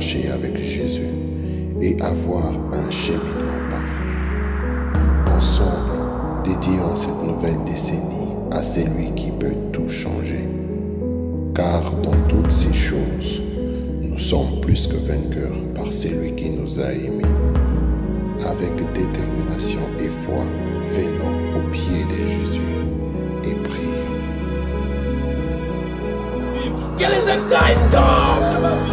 marcher avec Jésus et avoir un cheminement parfait. Ensemble, dédions cette nouvelle décennie à celui qui peut tout changer. Car dans toutes ces choses, nous sommes plus que vainqueurs par celui qui nous a aimés. Avec détermination et foi, venons au pied de Jésus et prions. Quel est le temps de ma vie?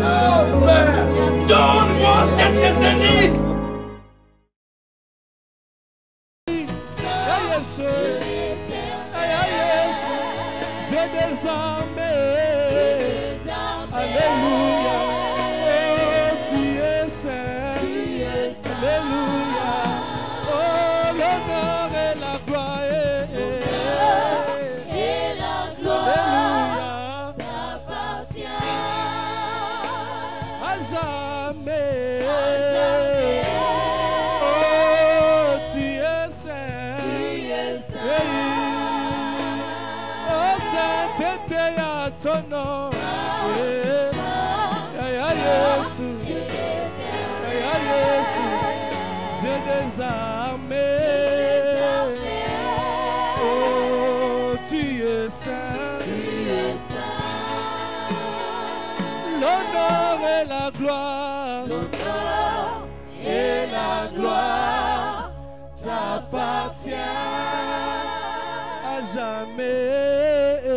Oh frère, donne-moi cette décennie. L'honneur et la gloire, t'appartient à jamais.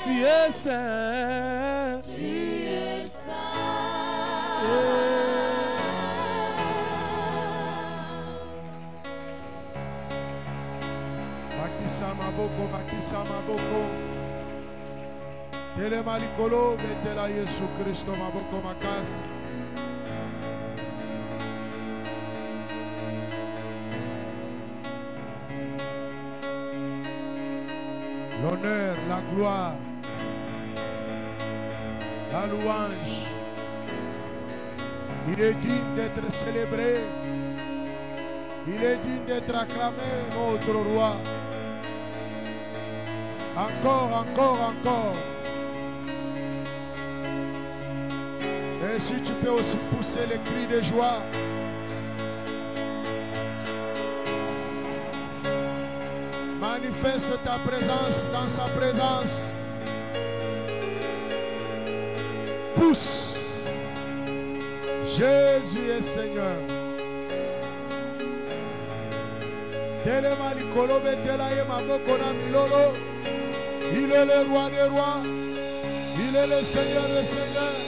Tu es saint. Makisa maboko. Tele malikolo betela Yesu Kristo maboko makasi. L'honneur, la gloire, la louange. Il est digne d'être célébré. Il est digne d'être acclamé, notre roi. Encore. Et si tu peux aussi pousser les cris de joie. Manifeste ta présence dans sa présence. Pousse. Jésus est Seigneur. Il est le roi des rois. Il est le Seigneur des seigneurs.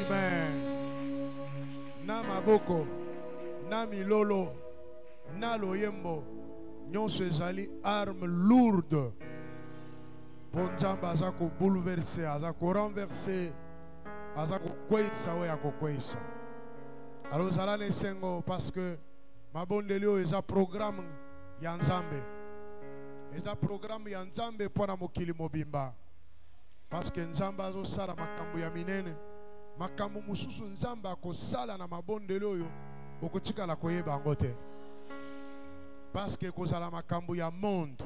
Amen. Na maboko, na milolo, na loyembo, nyonso ezali arme lourde. Pour Nzamba aza ko bouleverser, aza ko renverser, aza ko kwesa oya ko kwesa. Alors zala nesengo parce que mabondeli oyo eza programme ya Nzambe. Eza programme ya Nzambe pona mokili mobimba. Parce que Nzamba azosala makambo ya minene. Makambo mususu Nzamba akosala na mabondeli oyo okotikala koyeba yango te. Parce que kozala makambo ya monde.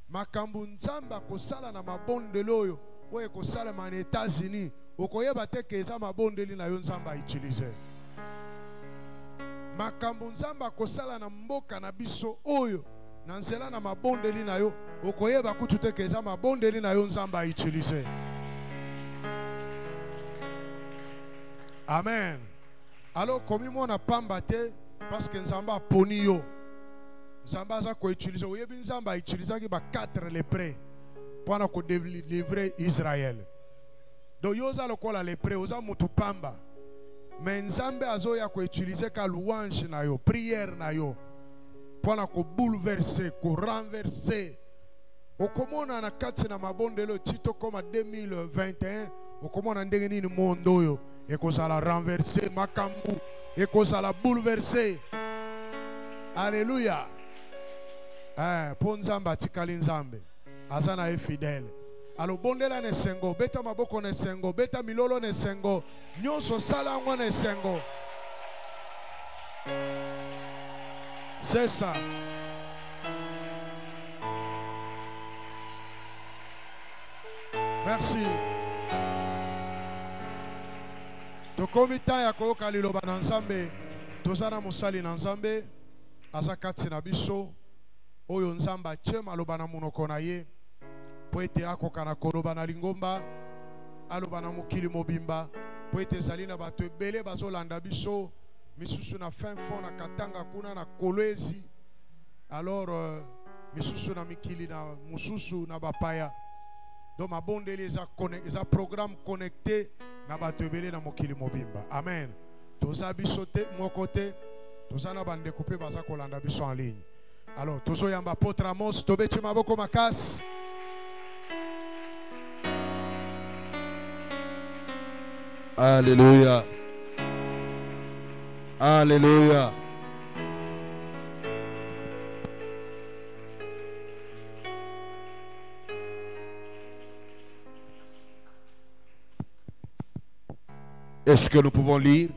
Makambo Nzamba akosala na mabondeli oyo oyo ekosala na États-Unis okoyeba te ke eza mabondeli na yo Nzamba autilize. Makambo Nzamba akosala na mboka na biso oyo na nzela na mabondeli na yo okoyeba kutu te ke eza mabondeli na yo Nzamba autilize. Amen. Alors comme moi na pamba te parce que Nzamba poni yo. Nzamba za ko utiliser oyebi Nzamba utiliser ki ba 4 lépreux pour na ko délivrer Israël. Donc yo za lokola lépreux oza mutu pamba. Mais Nzambe azoya ko utiliser ka louange na yo, prière na yo. Pour na ko bouleverser, ko renverser. Okomona na kati na mabondelo tito koma 2021, okomona ndenge nini mondo yo ekozala renverser makambu, ekozala bouleverser. Alléluia. Po nzambe atikali nzambe. Azana e fidèle. Alors bondela ne sengo, beta maboko ne sengo, beta milolo ne sengo, nyonso sala ngo ne sengo. C'est ça. Merci. Tokomi temps ya koyoka liloba na Nzambe, tozana mosali na Nzambe, aza kati na biso, oyo Nzambe atie maloba na monoko na ye, po ete akoka na koloba na lingomba, aloba na mokili mobimba, po ete ezali na bato ebele bazolanda biso, misusu na fin fond na Katanga kuna na Kolwezi, alors misusu na mikili na mususu na bapaya. Donc ma bondeli eza programme connecté na bato ebele na mokili mobimba. Amen. Toza biso te moko te, toza na bande couper baza kolanda biso en ligne. Alors tozo yamba apôtre Amos tobeti maboko makasi. Alléluia. Alléluia. Est-ce que nous pouvons lire?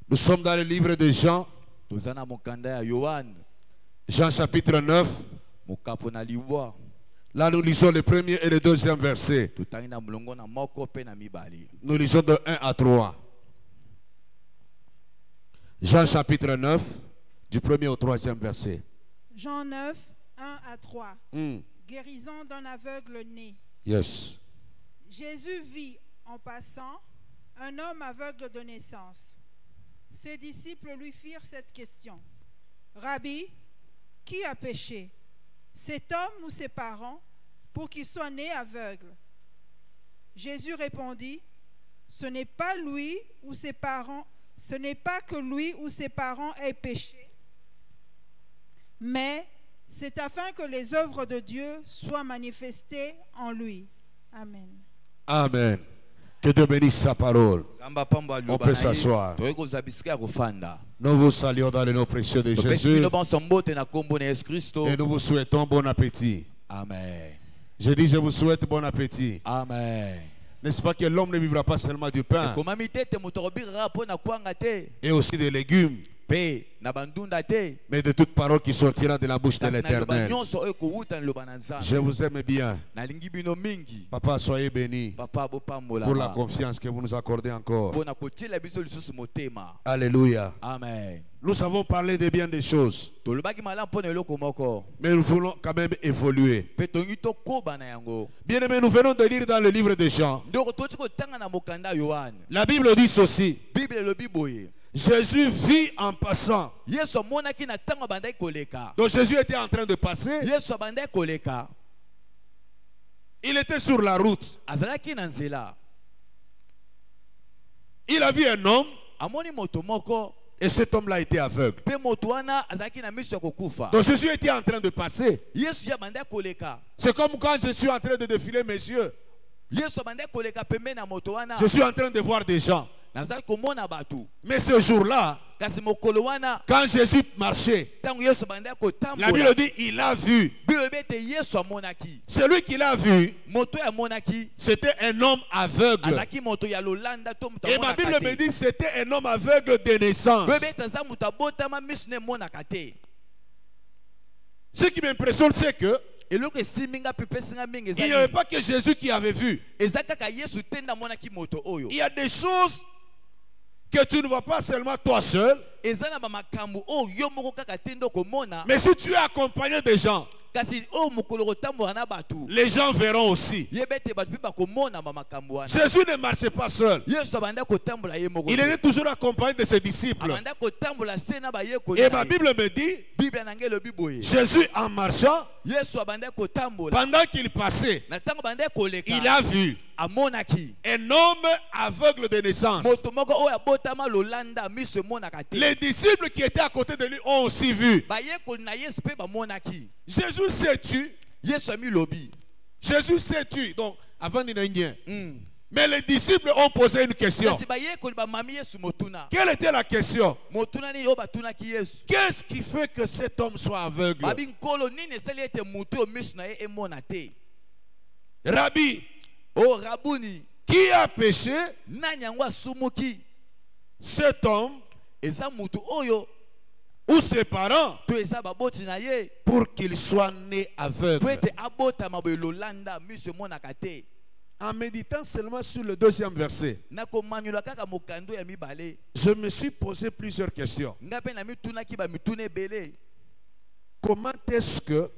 Nous sommes dans le livre de Jean. Jean chapitre 9. Là nous lisons le premier et le deuxième verset. Nous lisons de 1 à 3. Jean chapitre 9, du premier au troisième verset. Jean 9, 1 à 3. Guérison d'un aveugle né. Yes. Jésus vit en passant un homme aveugle de naissance. Ses disciples lui firent cette question. Rabbi, qui a péché, cet homme ou ses parents, pour qu'il soit né aveugle? Jésus répondit, ce n'est pas lui ou ses parents, ce n'est pas que lui ou ses parents aient péché, mais c'est afin que les œuvres de Dieu soient manifestées en lui. Amen. Amen. Que Dieu bénisse sa parole. On peut s'asseoir. Nous vous saluons dans le nom précieux de Jésus. Et nous vous souhaitons bon appétit. Amen. Je dis, je vous souhaite bon appétit. Amen. N'est-ce pas que l'homme ne vivra pas seulement du pain, et aussi des légumes, mais de toute parole qui sortira de la bouche de l'Éternel. Je vous aime bien. Papa, soyez béni pour la confiance que vous nous accordez encore. Alléluia. Amen. Nous avons parlé de bien des choses, mais nous voulons quand même évoluer. Bien aimé, nous venons de lire dans le livre de Jean. La Bible dit ceci. Jésus vit en passant. Donc Jésus était en train de passer. Il était sur la route. Il a vu un homme. Et cet homme-là était aveugle. Donc Jésus était en train de passer. C'est comme quand je suis en train de défiler mes yeux. Je suis en train de voir des gens. Mais ce jour-là, quand Jésus marchait, la Bible dit il a vu. Celui qu'il a vu, c'était un homme aveugle. Et ma Bible me dit c'était un homme aveugle de naissance. Ce qui m'impressionne, c'est que il n'y avait pas que Jésus qui avait vu. Il y a des choses que tu ne vois pas seulement toi seul, mais si tu es accompagné de gens, les gens verront aussi. Jésus ne marchait pas seul. Il était toujours accompagné de ses disciples. Et ma Bible me dit, Jésus en marchant, pendant qu'il passait, il a vu un homme aveugle de naissance. Les disciples qui étaient à côté de lui ont aussi vu. Jésus s'est tu. Jésus s'est tu. Donc Mais les disciples ont posé une question. Quelle était la question? Qu'est-ce qui fait que cet homme soit aveugle? Rabbi, oh Rabouni, qui a péché? Cet homme ou ses parents pour qu'il soit né aveugle. En méditant seulement sur le deuxième verset, je me suis posé plusieurs questions. Comment est-ce que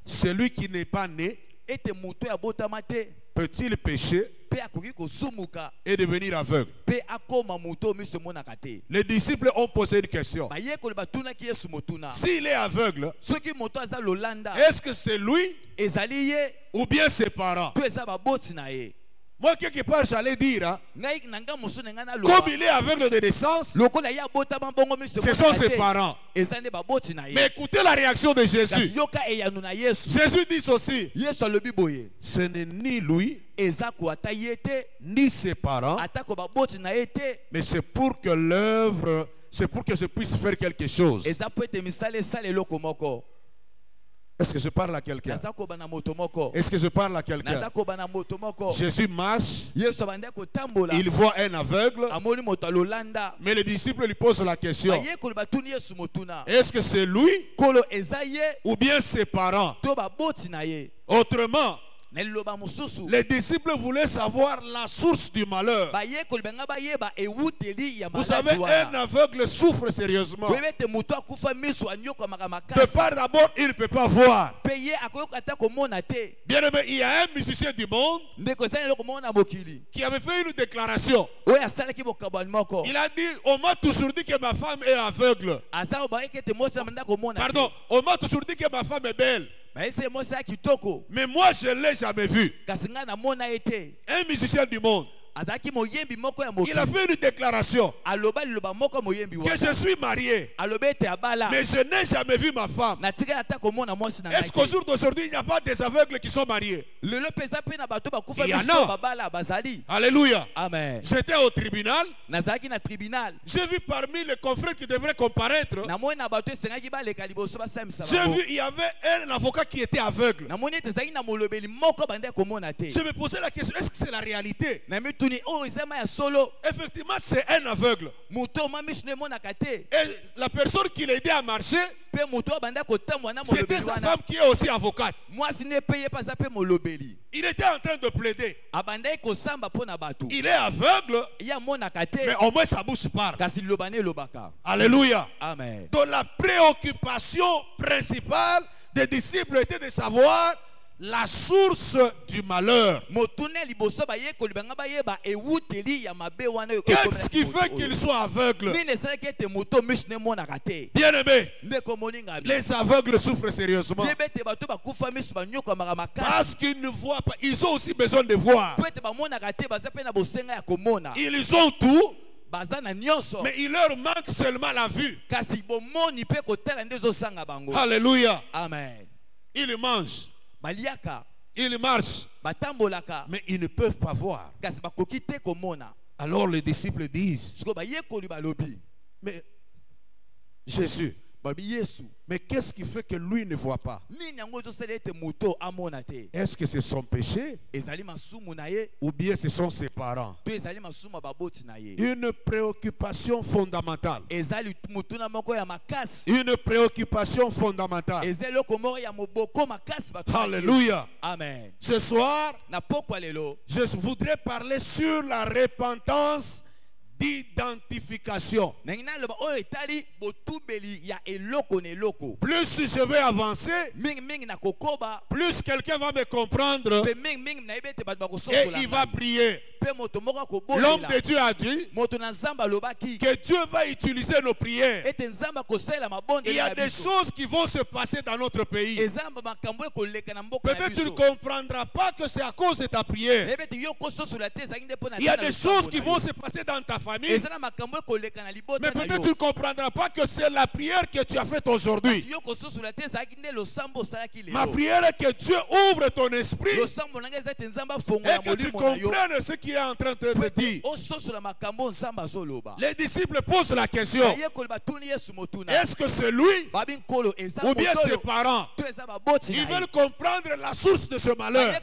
celui qui n'est pas né peut-il pécher et devenir aveugle? Les disciples ont posé une question. S'il est aveugle, est-ce que c'est lui ou bien ses parents? Moi, quelque part, j'allais dire, comme il est aveugle de naissance, ce sont ses parents. Mais écoutez la réaction de Jésus. Jésus dit ceci: ce n'est ni lui, ni ses parents, mais c'est pour que l'œuvre, c'est pour que je puisse faire quelque chose. Est-ce que je parle à quelqu'un? Est-ce que je parle à quelqu'un? Jésus marche, il voit un aveugle, mais les disciples lui posent la question: est-ce que c'est lui ou bien ses parents? Autrement, les disciples voulaient savoir la source du malheur. Vous savez, un aveugle souffre sérieusement. De part d'abord, il ne peut pas voir. Bien aimé, il y a un musicien du monde qui avait fait une déclaration. Il a dit: on m'a toujours dit que ma femme est aveugle. Pardon, on m'a toujours dit que ma femme est belle. Mais moi je ne l'ai jamais vu. Un musicien du monde, il a fait une déclaration que je suis marié, mais je n'ai jamais vu ma femme. Est-ce qu'au jour d'aujourd'hui il n'y a pas des aveugles qui sont mariés? Il y en a. Alléluia. Amen. J'étais au tribunal. J'ai vu parmi les confrères qui devraient comparaître, j'ai vu il y avait un avocat qui était aveugle. Je me posais la question: est-ce que c'est la réalité? Effectivement, c'est un aveugle. Et la personne qui l'aidait à marcher, c'était sa femme qui est aussi avocate. Il était en train de plaider. Il est aveugle, mais au moins sa bouche parle. Alléluia. Amen. Donc la préoccupation principale des disciples était de savoir la source du malheur. Qu'est-ce qui fait qu'il soit aveugle? Bien aimé, les aveugles souffrent sérieusement parce qu'ils ne voient pas. Ils ont aussi besoin de voir. Ils ont tout, mais il leur manque seulement la vue. Alléluia. Amen. Ils mangent, ils marchent, mais ils ne peuvent pas voir. Alors les disciples disent: mais Jésus, mais qu'est-ce qui fait que lui ne voit pas? Est-ce que c'est son péché ou bien ce sont ses parents? Une préoccupation fondamentale. Une préoccupation fondamentale. Alléluia. Amen. Ce soir, je voudrais parler sur la repentance d'identification. Plus je vais avancer, plus quelqu'un va me comprendre et il va prier. l'homme de Dieu a dit que Dieu va utiliser nos prières. Il y a des choses qui vont se passer dans notre pays. Peut-être tu ne comprendras pas que c'est à cause de ta prière. Il y a des choses qui vont se passer dans ta famille. Mais peut-être tu ne comprendras pas que c'est la prière que tu as faite aujourd'hui. Ma prière est que Dieu ouvre ton esprit et que tu comprennes ce qu'il est en train de te dire. Les disciples posent la question: est-ce que c'est lui ou bien ses parents? Ils veulent comprendre la source de ce malheur.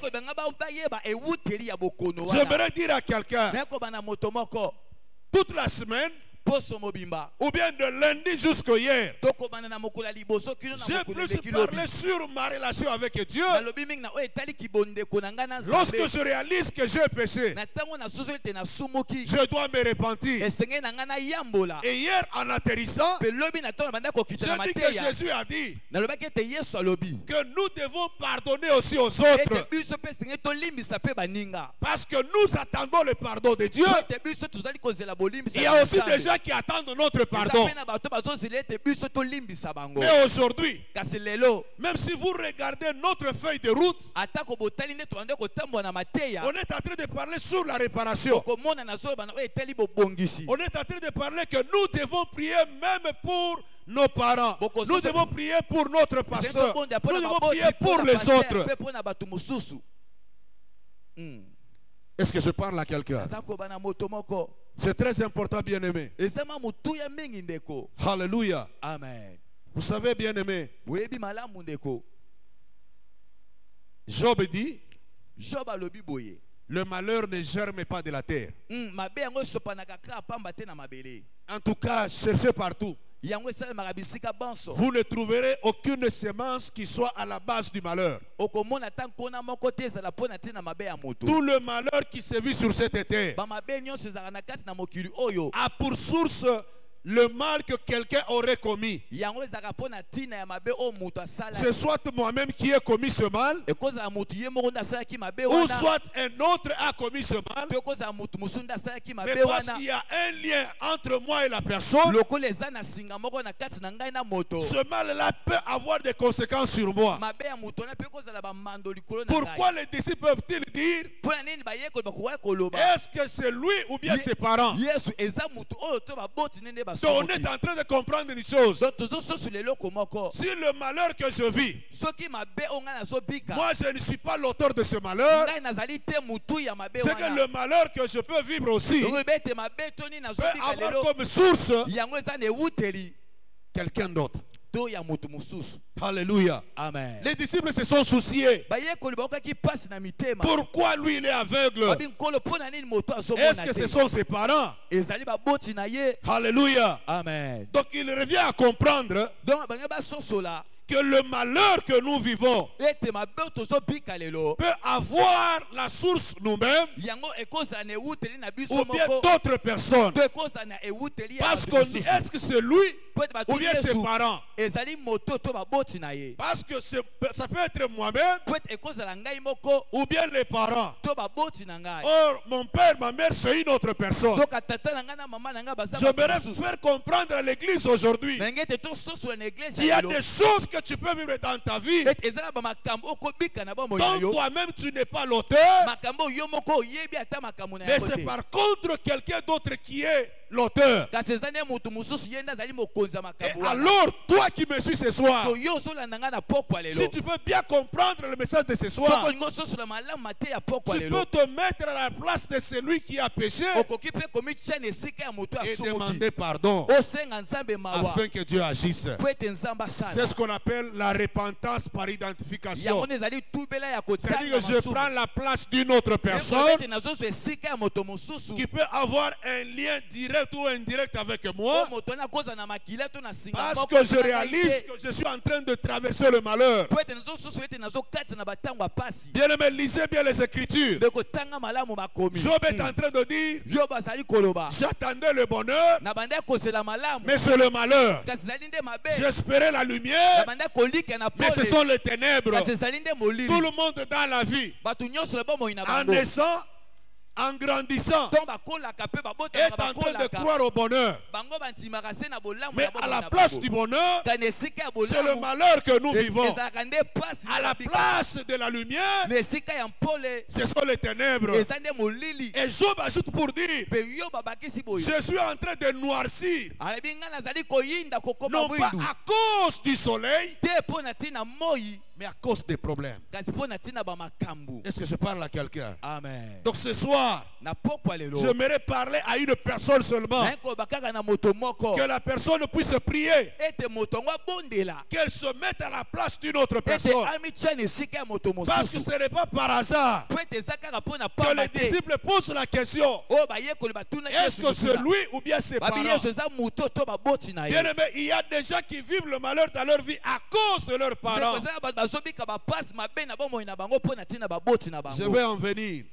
J'aimerais dire à quelqu'un, toute la semaine, ou bien de lundi jusqu'à hier, j'ai plus parlé sur ma relation avec Dieu. Lorsque je réalise que j'ai péché, je dois me repentir. Et hier, en atterrissant, j'ai dit que Jésus a dit que nous devons pardonner aussi aux autres, parce que nous attendons le pardon de Dieu. Il y a aussi des gens qui attendent notre pardon. Mais aujourd'hui, même si vous regardez notre feuille de route, on est en train de parler sur la réparation. On est en train de parler que nous devons prier même pour nos parents. Nous devons prier pour notre pasteur. Nous devons prier pour les autres. Est-ce que je parle à quelqu'un? C'est très important, bien-aimé. Alléluia. Amen. Vous savez, bien-aimé, Job dit, le malheur ne germe pas de la terre. En tout cas, cherchez partout. Vous ne trouverez aucune semence qui soit à la base du malheur. Tout le malheur qui se vit sur cette terre a pour source le mal que quelqu'un aurait commis. C'est soit moi-même qui ai commis ce mal, ou soit un autre a commis ce mal. Mais parce qu'il y a un lien entre moi et la personne, ce mal-là peut avoir des conséquences sur moi. Pourquoi les disciples peuvent-ils dire: est-ce que c'est lui ou bien ses parents? Donc on est en train de comprendre une chose. Si le malheur que je vis, moi je ne suis pas l'auteur de ce malheur, c'est que le malheur que je peux vivre aussi peut avoir comme source quelqu'un d'autre. Alléluia. Amen. Les disciples se sont souciés. Pourquoi lui il est aveugle? Est-ce que ce sont ses parents? Alléluia. Amen. Donc il revient à comprendre que le malheur que nous vivons peut avoir la source nous-mêmes ou bien d'autres personnes. Parce qu'on dit: est-ce que c'est lui ou bien ses parents? Parce que ça peut être moi-même ou bien les parents. Or, mon père, ma mère, c'est une autre personne. J'aimerais faire comprendre à l'église aujourd'hui qu'il y a des choses que tu peux vivre dans ta vie dont toi-même tu n'es pas l'auteur, mais c'est par contre quelqu'un d'autre qui est l'auteur. Alors, toi qui me suis ce soir, si tu veux bien comprendre le message de ce soir, tu peux te mettre à la place de celui qui a péché et demander pardon afin que Dieu agisse. C'est ce qu'on appelle la repentance par identification. C'est-à-dire que je prends la place d'une autre personne qui peut avoir un lien direct ou indirect avec moi, parce que je réalise que je suis en train de traverser le malheur. Bien aimé, lisez bien les Écritures. Job est en train de dire: j'attendais le bonheur, mais c'est le malheur. J'espérais la lumière, mais ce sont les ténèbres. Tout le monde dans la vie, en naissant, en grandissant, est en train de croire au bonheur. Mais à la place du bonheur, c'est le malheur que nous vivons. À la place de la lumière, ce sont les ténèbres. Et Job ajoute pour dire, je suis en train de noircir, non pas à cause du soleil, mais à cause des problèmes. Est-ce que je parle à quelqu'un? Amen. Donc ce soir, j'aimerais parler à une personne seulement. Que la personne puisse prier. Qu'elle se mette à la place d'une autre personne. Parce que ce n'est pas par hasard que les disciples posent la question. Est-ce que c'est lui ou bien ses parents? Bien aimé, il y a des gens qui vivent le malheur dans leur vie à cause de leurs parents. Je vais en venir.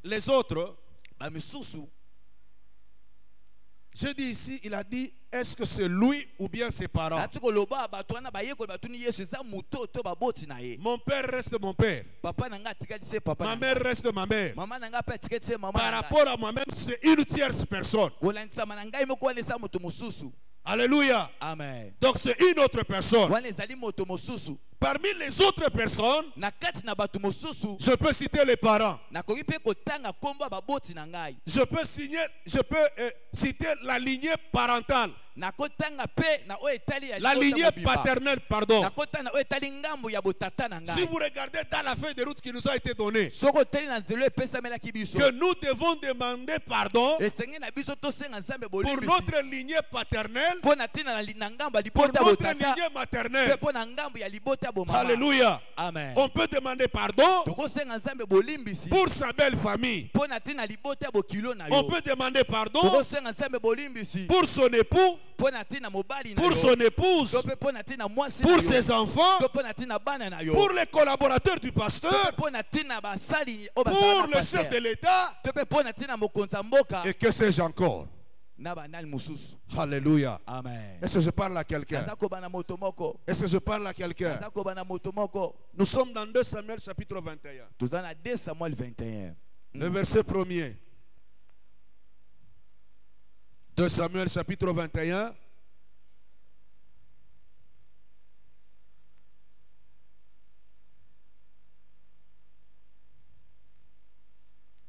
Les autres, je dis ici, il a dit, est-ce que c'est lui ou bien ses parents? Mon père reste mon père. Ma mère reste ma mère. Par rapport à moi-même, c'est une tierce personne. Alléluia. Amen. Donc c'est une autre personne. Parmi les autres personnes, je peux citer les parents. Je peux citer la lignée parentale. La lignée paternelle, pardon. Si vous regardez dans la feuille de route qui nous a été donnée, que nous devons demander pardon pour notre lignée paternelle, pour notre lignée maternelle. Alléluia. Amen. On peut demander pardon pour sa belle famille. On peut demander pardon pour son époux, pour son épouse, pour ses enfants, pour les collaborateurs du pasteur, pour le chef de l'État, et que sais-je encore. Alléluia. Amen. Est-ce que je parle à quelqu'un? Est-ce que je parle à quelqu'un? Nous sommes dans 2 Samuel chapitre 21. Le verset 1er. 2 Samuel chapitre 21.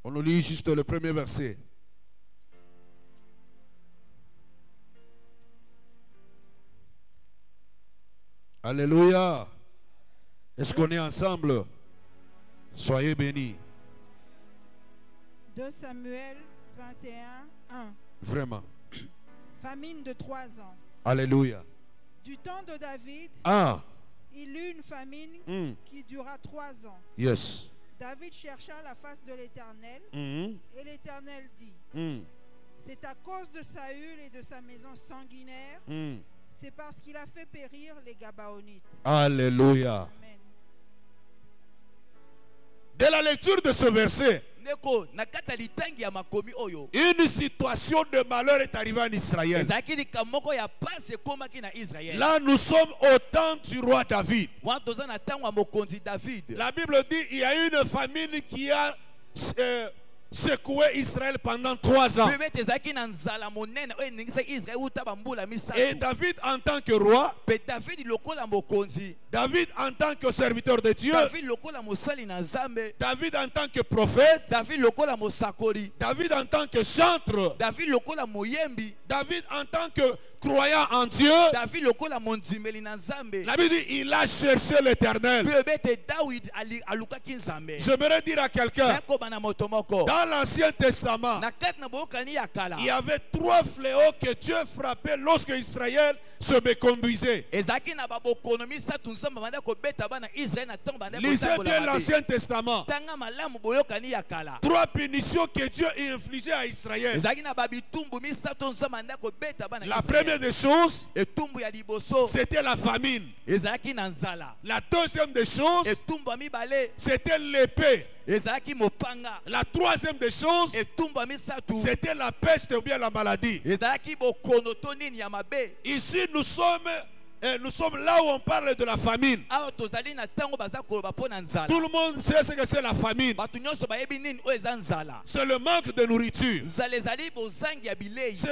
On nous lit juste le premier verset. Alléluia. Est-ce qu'on est ensemble? Soyez bénis. 2 Samuel 21, 1. Vraiment. Famine de 3 ans. Alléluia. Du temps de David, il eut une famine qui dura 3 ans. Yes. David chercha la face de l'Éternel et l'Éternel dit, c'est à cause de Saül et de sa maison sanguinaire, c'est parce qu'il a fait périr les Gabaonites. Alléluia. Amen. Dès la lecture de ce verset, une situation de malheur est arrivée en Israël. Là, nous sommes au temps du roi David. La Bible dit qu'il y a eu une famine qui a secoué Israël pendant 3 ans. Et David en tant que roi, David en tant que serviteur de Dieu, David en tant que prophète, David en tant que chantre, David en tant que croyant en Dieu, la Bible dit il a cherché l'Éternel. J'aimerais dire à quelqu'un, dans l'Ancien Testament, il y avait 3 fléaux que Dieu frappait lorsque Israël se méconduisait. Lisez bien l'Ancien Testament. 3 punitions que Dieu a infligées à Israël. La première des choses, c'était la famine. La deuxième des choses, c'était l'épée. La troisième des choses, c'était la peste ou bien la maladie. Ici, nous sommes Et nous sommes là où on parle de la famine. Tout le monde sait ce que c'est la famine. C'est le manque de nourriture. C'est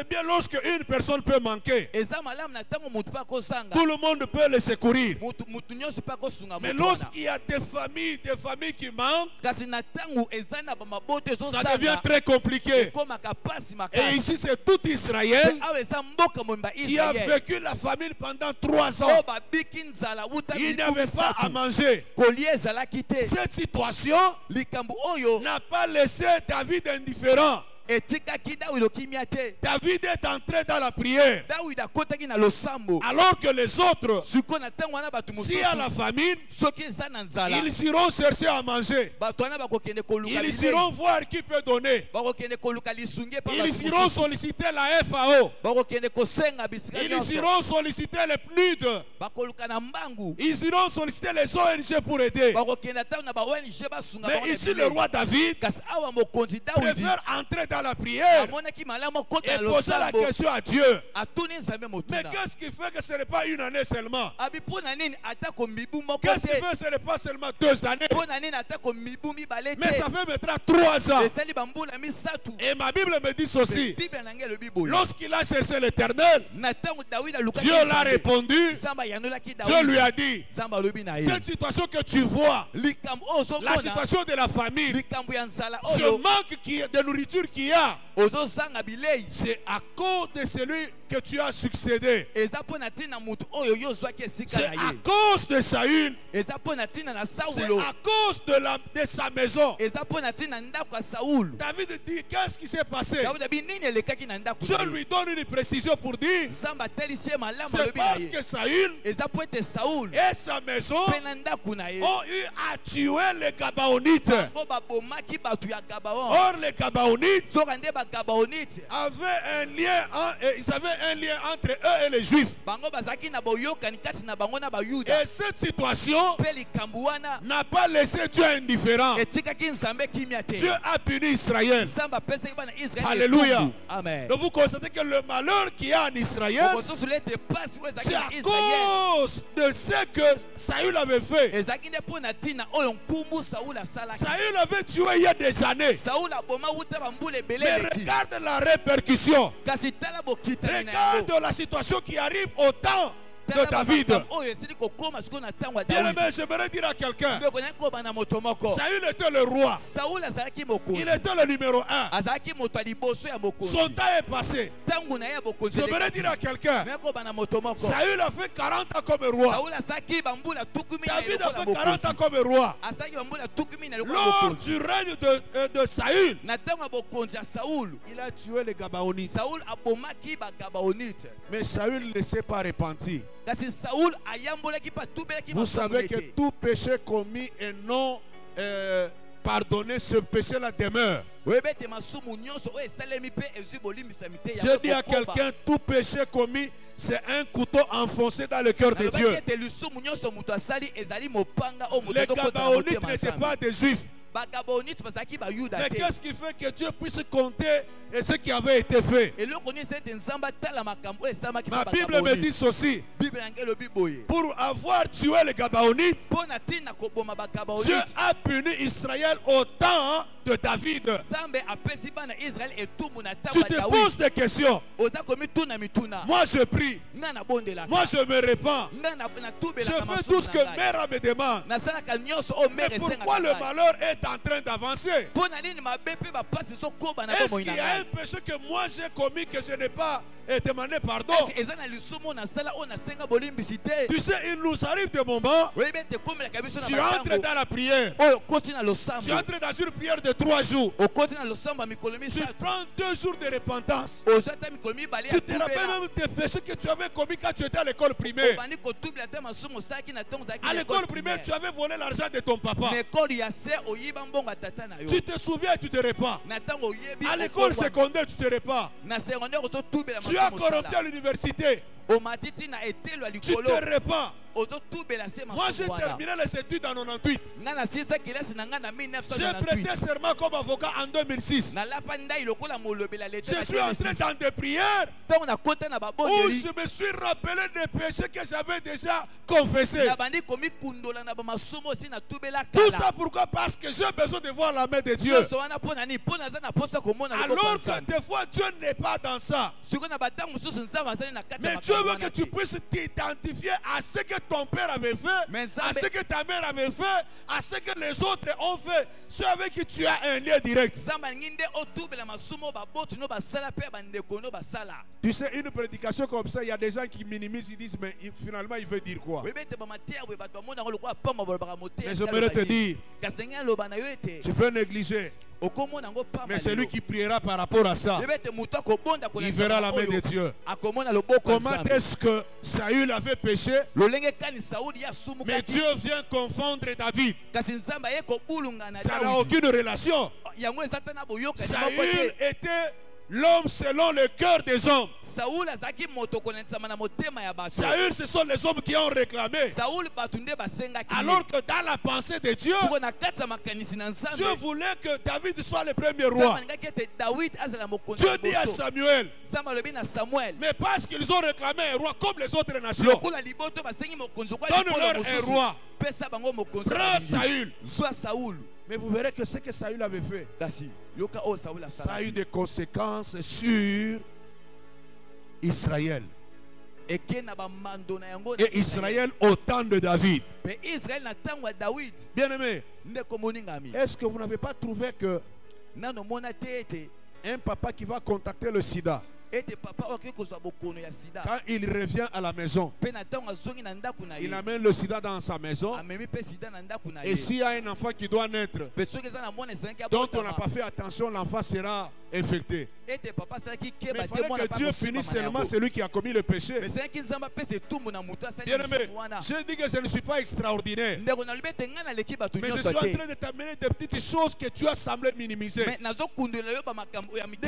bien lorsque une personne peut manquer. Tout le monde peut le secourir. Mais lorsqu'il y a des familles qui manquent, ça devient très compliqué. Et ici c'est tout Israël qui a vécu la famine pendant 3 ans. Il n'avait pas à manger. Cette situation n'a pas laissé David indifférent. David est entré dans la prière. Alors que les autres, s'il y a la famine, ils iront chercher à manger. Ils iront voir qui peut donner. Ils iront solliciter la FAO. Ils iront solliciter les PNUD. Ils iront solliciter les ONG pour aider. Mais ici le roi David préfère entrer dans la prière et poser la question à Dieu. Mais qu'est-ce qui fait que ce n'est pas une année seulement? Qu'est-ce qui fait que ce n'est pas seulement 2 années? Mais ça fait maintenant 3 ans. Et ma Bible me dit ceci: lorsqu'il a cherché l'Éternel, Dieu l'a répondu. Dieu lui a dit: cette situation que tu vois, la situation de la famine, ce manque de nourriture qu'il y a, c'est à cause de celui que tu as succédé. C'est à cause de Saül. C'est à cause de sa maison. David dit: qu'est-ce qui s'est passé? Dieu lui donne une précision pour dire: c'est parce que Saül et sa maison ont eu à tuer les Gabaonites. Or les Gabaonites avaient un lien entre eux et les Juifs. Et cette situation n'a pas laissé Dieu indifférent. Dieu a puni Israël. Alléluia. Donc vous constatez que le malheur qu'il y a en Israël, c'est à cause de ce que Saül avait fait. Saül avait tué il y a des années. Mais regarde la répercussion. Regarde la situation qui arrive au temps de David. Bien-aimé, j'aimerais dire à quelqu'un: Saül était le roi. Il était le numéro 1. Son temps est passé. J'aimerais dire à quelqu'un: Saül a fait 40 ans comme roi. David a fait 40 ans comme roi. Lors du règne de Saül, il a tué les Gabaonites. Mais Saül ne s'est pas repenti. Vous savez que tout péché commis et non pardonné, ce péché-là demeure. Je dis à quelqu'un: tout péché commis, c'est un couteau enfoncé dans le cœur de Dieu. Les Gabaonites n'étaient pas des Juifs. Mais qu'est-ce qui fait que Dieu puisse compter ce qui avait été fait? Ma Bible me dit ceci: pour avoir tué les Gabaonites, Dieu a puni Israël au temps de David. Tu te poses des questions. Moi je prie. Moi je me répands. Je fais tout ce que Mère me demande. Mais pourquoi le malheur est en train d'avancer? Est-ce qu'il y a un péché que moi j'ai commis que je n'ai pas demandé pardon? Tu sais, il nous arrive des moments, tu entres dans la prière, tu entres dans une prière de 3 jours, tu prends 2 jours de repentance, tu te rappelles même des péchés que tu avais commis quand tu étais à l'école primaire. À l'école primaire, tu avais volé l'argent de ton papa. Tu te souviens et tu te répands. À l'école secondaire, tu te répands. Tu as corrompu à l'université. Tu te répands. Moi, j'ai terminé les études en 98. J'ai prêté serment comme avocat en 2006. Je suis entré dans des prières où je me suis rappelé des péchés que j'avais déjà confessés. Tout ça pourquoi? Parce que j'ai besoin de voir la main de Dieu. Alors que des fois Dieu n'est pas dans ça. Mais Dieu veut que tu puisses t'identifier à ce que ton père avait fait, à ce que ta mère avait fait, à ce que les autres ont fait, ceux avec qui tu as un lien direct. Tu sais, une prédication comme ça, il y a des gens qui minimisent, ils disent, mais finalement il veut dire quoi? Mais j'aimerais te dire, tu peux négliger. Mais celui qui priera par rapport à ça, il verra la main de Dieu. Comment est-ce que Saül avait péché? Mais Dieu vient confondre David. Ça n'a aucune relation. Saül était l'homme selon le cœur des hommes. Saül, ce sont les hommes qui ont réclamé. Alors que dans la pensée de Dieu, Dieu voulait que David soit le premier roi. Dieu dit à Samuel, mais parce qu'ils ont réclamé un roi comme les autres nations, donne-leur un roi. Prends Saül. Mais vous verrez que ce que Saül avait fait, ça a eu des conséquences sur Israël. Et Israël au temps de David. Bien aimé, est-ce que vous n'avez pas trouvé que un papa qui va contacter le sida, quand il revient à la maison, il amène le sida dans sa maison. Et s'il y a un enfant qui doit naître, dont on n'a pas fait attention, l'enfant sera infecté. Mais il fallait que Dieu punisse seulement celui qui a commis le péché. Bien aimé, je dis que je ne suis pas extraordinaire, mais je suis en train de t'amener des petites choses que tu as semblé minimiser. Des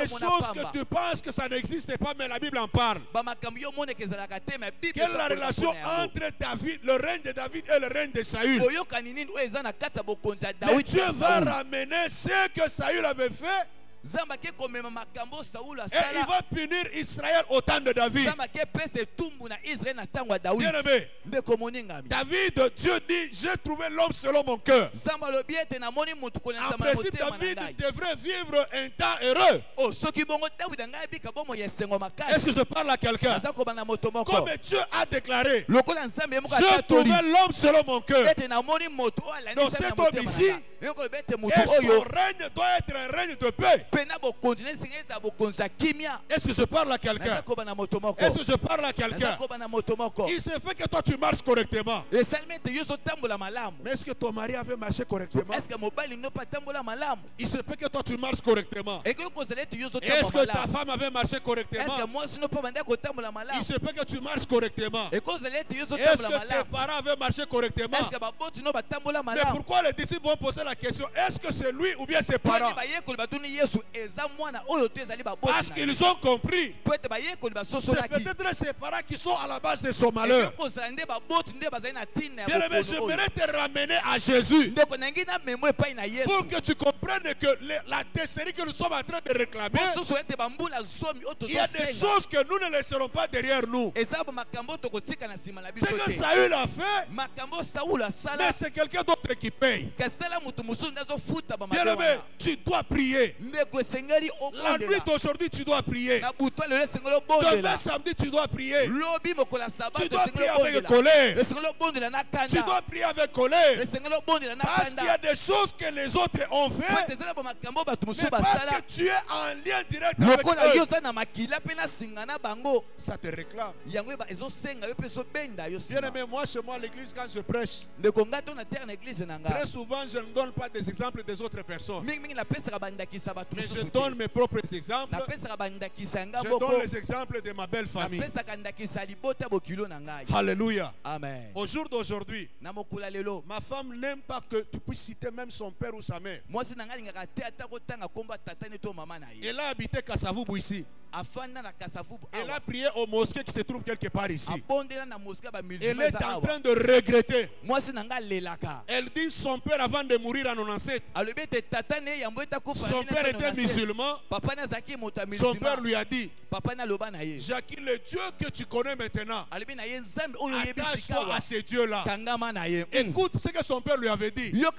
choses que tu penses que ça n'existe pas, mais la Bible en parle. Quelle est la relation entre David, le règne de David et le règne de Saül? Mais Dieu va ramener ce que Saül avait fait. Et il va punir Israël au temps de David. Bien aimé, David, Dieu dit, j'ai trouvé l'homme selon mon cœur. En principe, David devrait vivre un temps heureux. Est-ce que je parle à quelqu'un? Comme Dieu a déclaré, j'ai trouvé l'homme selon mon cœur. Donc cet homme ici, et son règne doit être un règne de paix. Est-ce que je parle à quelqu'un? Est-ce que je parle à quelqu'un? Il se fait que toi tu marches correctement. Mais est-ce que ton mari avait marché correctement? Il se fait que toi tu marches correctement. Est-ce que ta femme avait marché correctement? Il se fait que tu marches correctement. Est-ce que tes parents avaient marché correctement? Mais pourquoi les disciples vont poser la question, est-ce que c'est lui ou bien ses parents? Parce qu'ils ont compris. C'est peut-être ses parents qui sont à la base de son malheur. Bien aimé, j'aimerais te ramener à Jésus pour que tu comprennes que la décennie que nous sommes en train de réclamer, il y a des choses que nous ne laisserons pas derrière nous. Ce que Saül a fait, mais c'est quelqu'un d'autre qui paye. Bien aimé, tu dois prier. La nuit d'aujourd'hui, tu dois prier. Demain samedi, tu dois prier. Tu dois prier avec colère. Tu dois prier avec colère. Parce qu'il y a des choses que les autres ont fait, mais parce que tu es en lien direct avec eux, ça te réclame. Bien aimé, moi chez moi à l'église, quand je prêche, très souvent je ne donne pas des exemples des autres personnes, mais je donne mes propres exemples. Je donne les exemples de ma belle famille. Alléluia. Amen. Au jour d'aujourd'hui, ma femme n'aime pas que tu puisses citer même son père ou sa mère. Elle a habité Kasavubu ici. Elle a prié au mosquée qui se trouve quelque part ici. Elle est en train de regretter. Elle dit son père avant de mourir en 97. Son père était musulman. Son père lui a dit, Jackie, le Dieu que tu connais maintenant, attache-toi à ces dieux-là. Écoute ce que son père lui avait dit. Il y a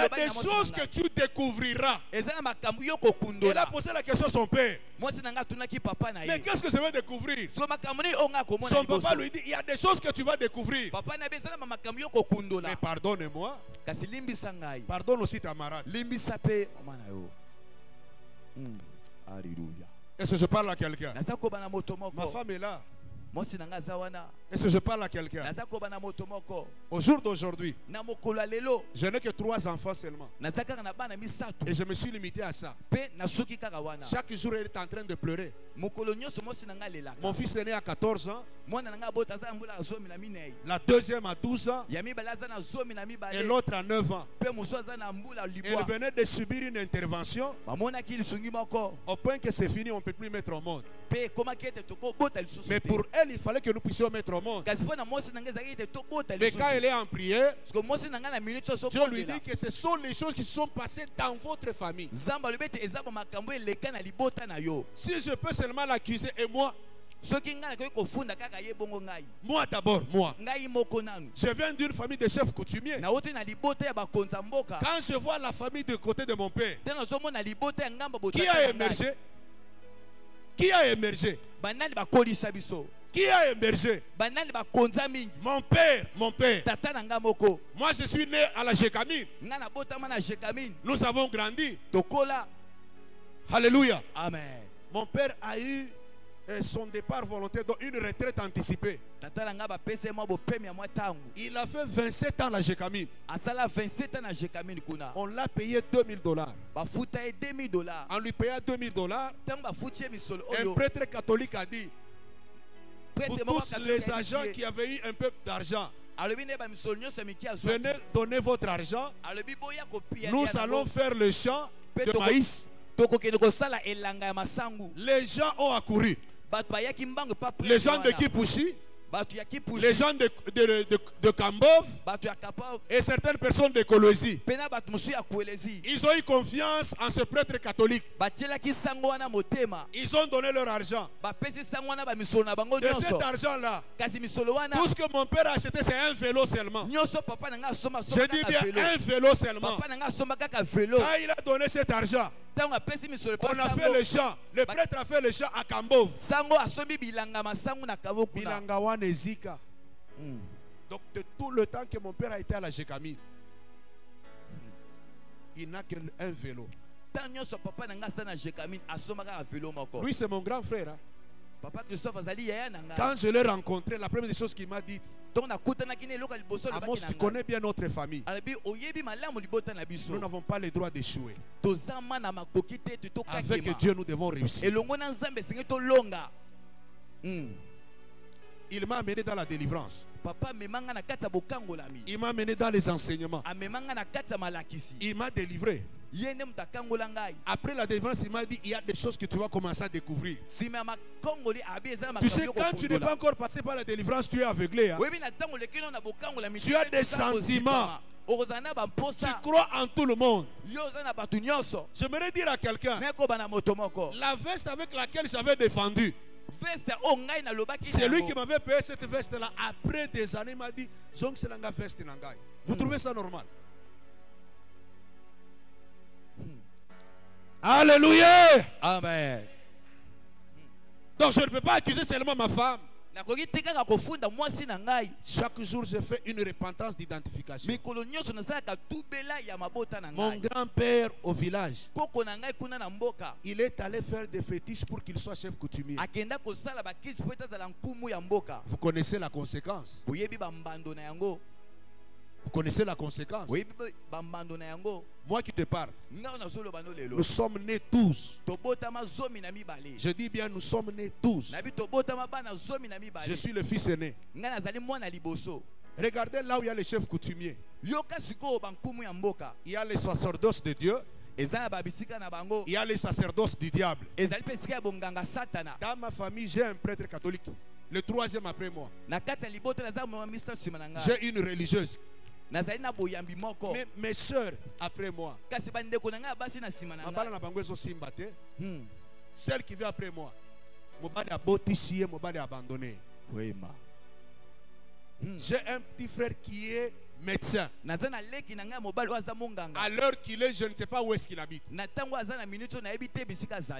des choses que tu découvriras. Il a posé la question à son père. Mais qu'est-ce que je vais découvrir? Son papa lui dit, il y a des choses que tu vas découvrir. Mais pardonne-moi. Pardonne aussi ta marade. Est-ce que je parle à quelqu'un? Ma femme est là. Est-ce que je parle à quelqu'un? Au jour d'aujourd'hui, je n'ai que 3 enfants seulement. Et je me suis limité à ça. Chaque jour, elle est en train de pleurer. Mon fils est né à 14 ans. La deuxième à 12 ans. Et l'autre à 9 ans. Elle venait de subir une intervention. Au point que c'est fini, on ne peut plus mettre au monde. Mais pour elle, il fallait que nous puissions mettre au monde. Mais quand elle est en prière, Dieu lui dit que ce sont les choses qui se sont passées dans votre famille. Si je peux seulement l'accuser, et moi d'abord, moi. Je viens d'une famille de chefs coutumiers. Quand je vois la famille de côté de mon père, qui a émergé? Qui a émergé? Qui a émergé? Mon père. Moi, je suis né à la Jécamine. Nous avons grandi. Alléluia. Amen. Mon père a eu son départ volontaire, donc une retraite anticipée. Il a fait 27 ans à la Jécamine. On l'a payé $2000. En lui payant $2000, un prêtre catholique a dit, pour tous les agents qui avaient eu un peu d'argent, venez donner votre argent. Nous allons faire le champ de maïs. Les gens ont accouru. Les gens de Kipushi, les gens de Kambov et certaines personnes de Kolwezi. Ils ont eu confiance en ce prêtre catholique. Ils ont donné leur argent. De cet argent-là, tout ce que mon père a acheté, c'est un vélo seulement. Je dis bien un vélo seulement. Quand il a donné cet argent, on a fait le chant. Le prêtre a fait le chant à Kambov. Bilangawan et Zika. Donc de tout le temps que mon père a été à la Jécamine, il n'a qu'un vélo. Lui, c'est mon grand frère. Hein? Quand je l'ai rencontré, la première des choses qu'il m'a dit, Amos, tu connais bien notre famille. Nous n'avons pas le droit d'échouer. Avec Dieu, nous devons réussir. Il m'a amené dans la délivrance. Il m'a amené dans les enseignements. Il m'a délivré. Après la délivrance, il m'a dit, il y a des choses que tu vas commencer à découvrir. Tu sais, quand tu n'es pas encore passé par la délivrance, tu es aveuglé. Hein? Tu as des sentiments. Tu crois en tout le monde. J'aimerais dire à quelqu'un, la veste avec laquelle j'avais défendu, c'est lui qui m'avait payé cette veste-là. Après des années, il m'a dit, vous trouvez ça normal? Alléluia. Amen. Donc je ne peux pas accuser seulement ma femme. Chaque jour, je fais une repentance d'identification. Mon grand-père au village, il est allé faire des fétiches pour qu'il soit chef coutumier. Vous connaissez la conséquence. Vous connaissez la conséquence. Moi qui te parle, nous sommes nés 12. Je dis bien, nous sommes nés 12. Je suis le fils aîné. Regardez là où il y a les chefs coutumiers. Il y a les sacerdoces de Dieu. Il y a les sacerdoces du diable. Dans ma famille, j'ai un prêtre catholique. Le troisième après moi. J'ai une religieuse. Mais mes soeurs après moi. Celle qui vient après moi. Abandonné. J'ai un petit frère qui est médecin. À l'heure qu'il est, je ne sais pas où est-ce qu'il habite.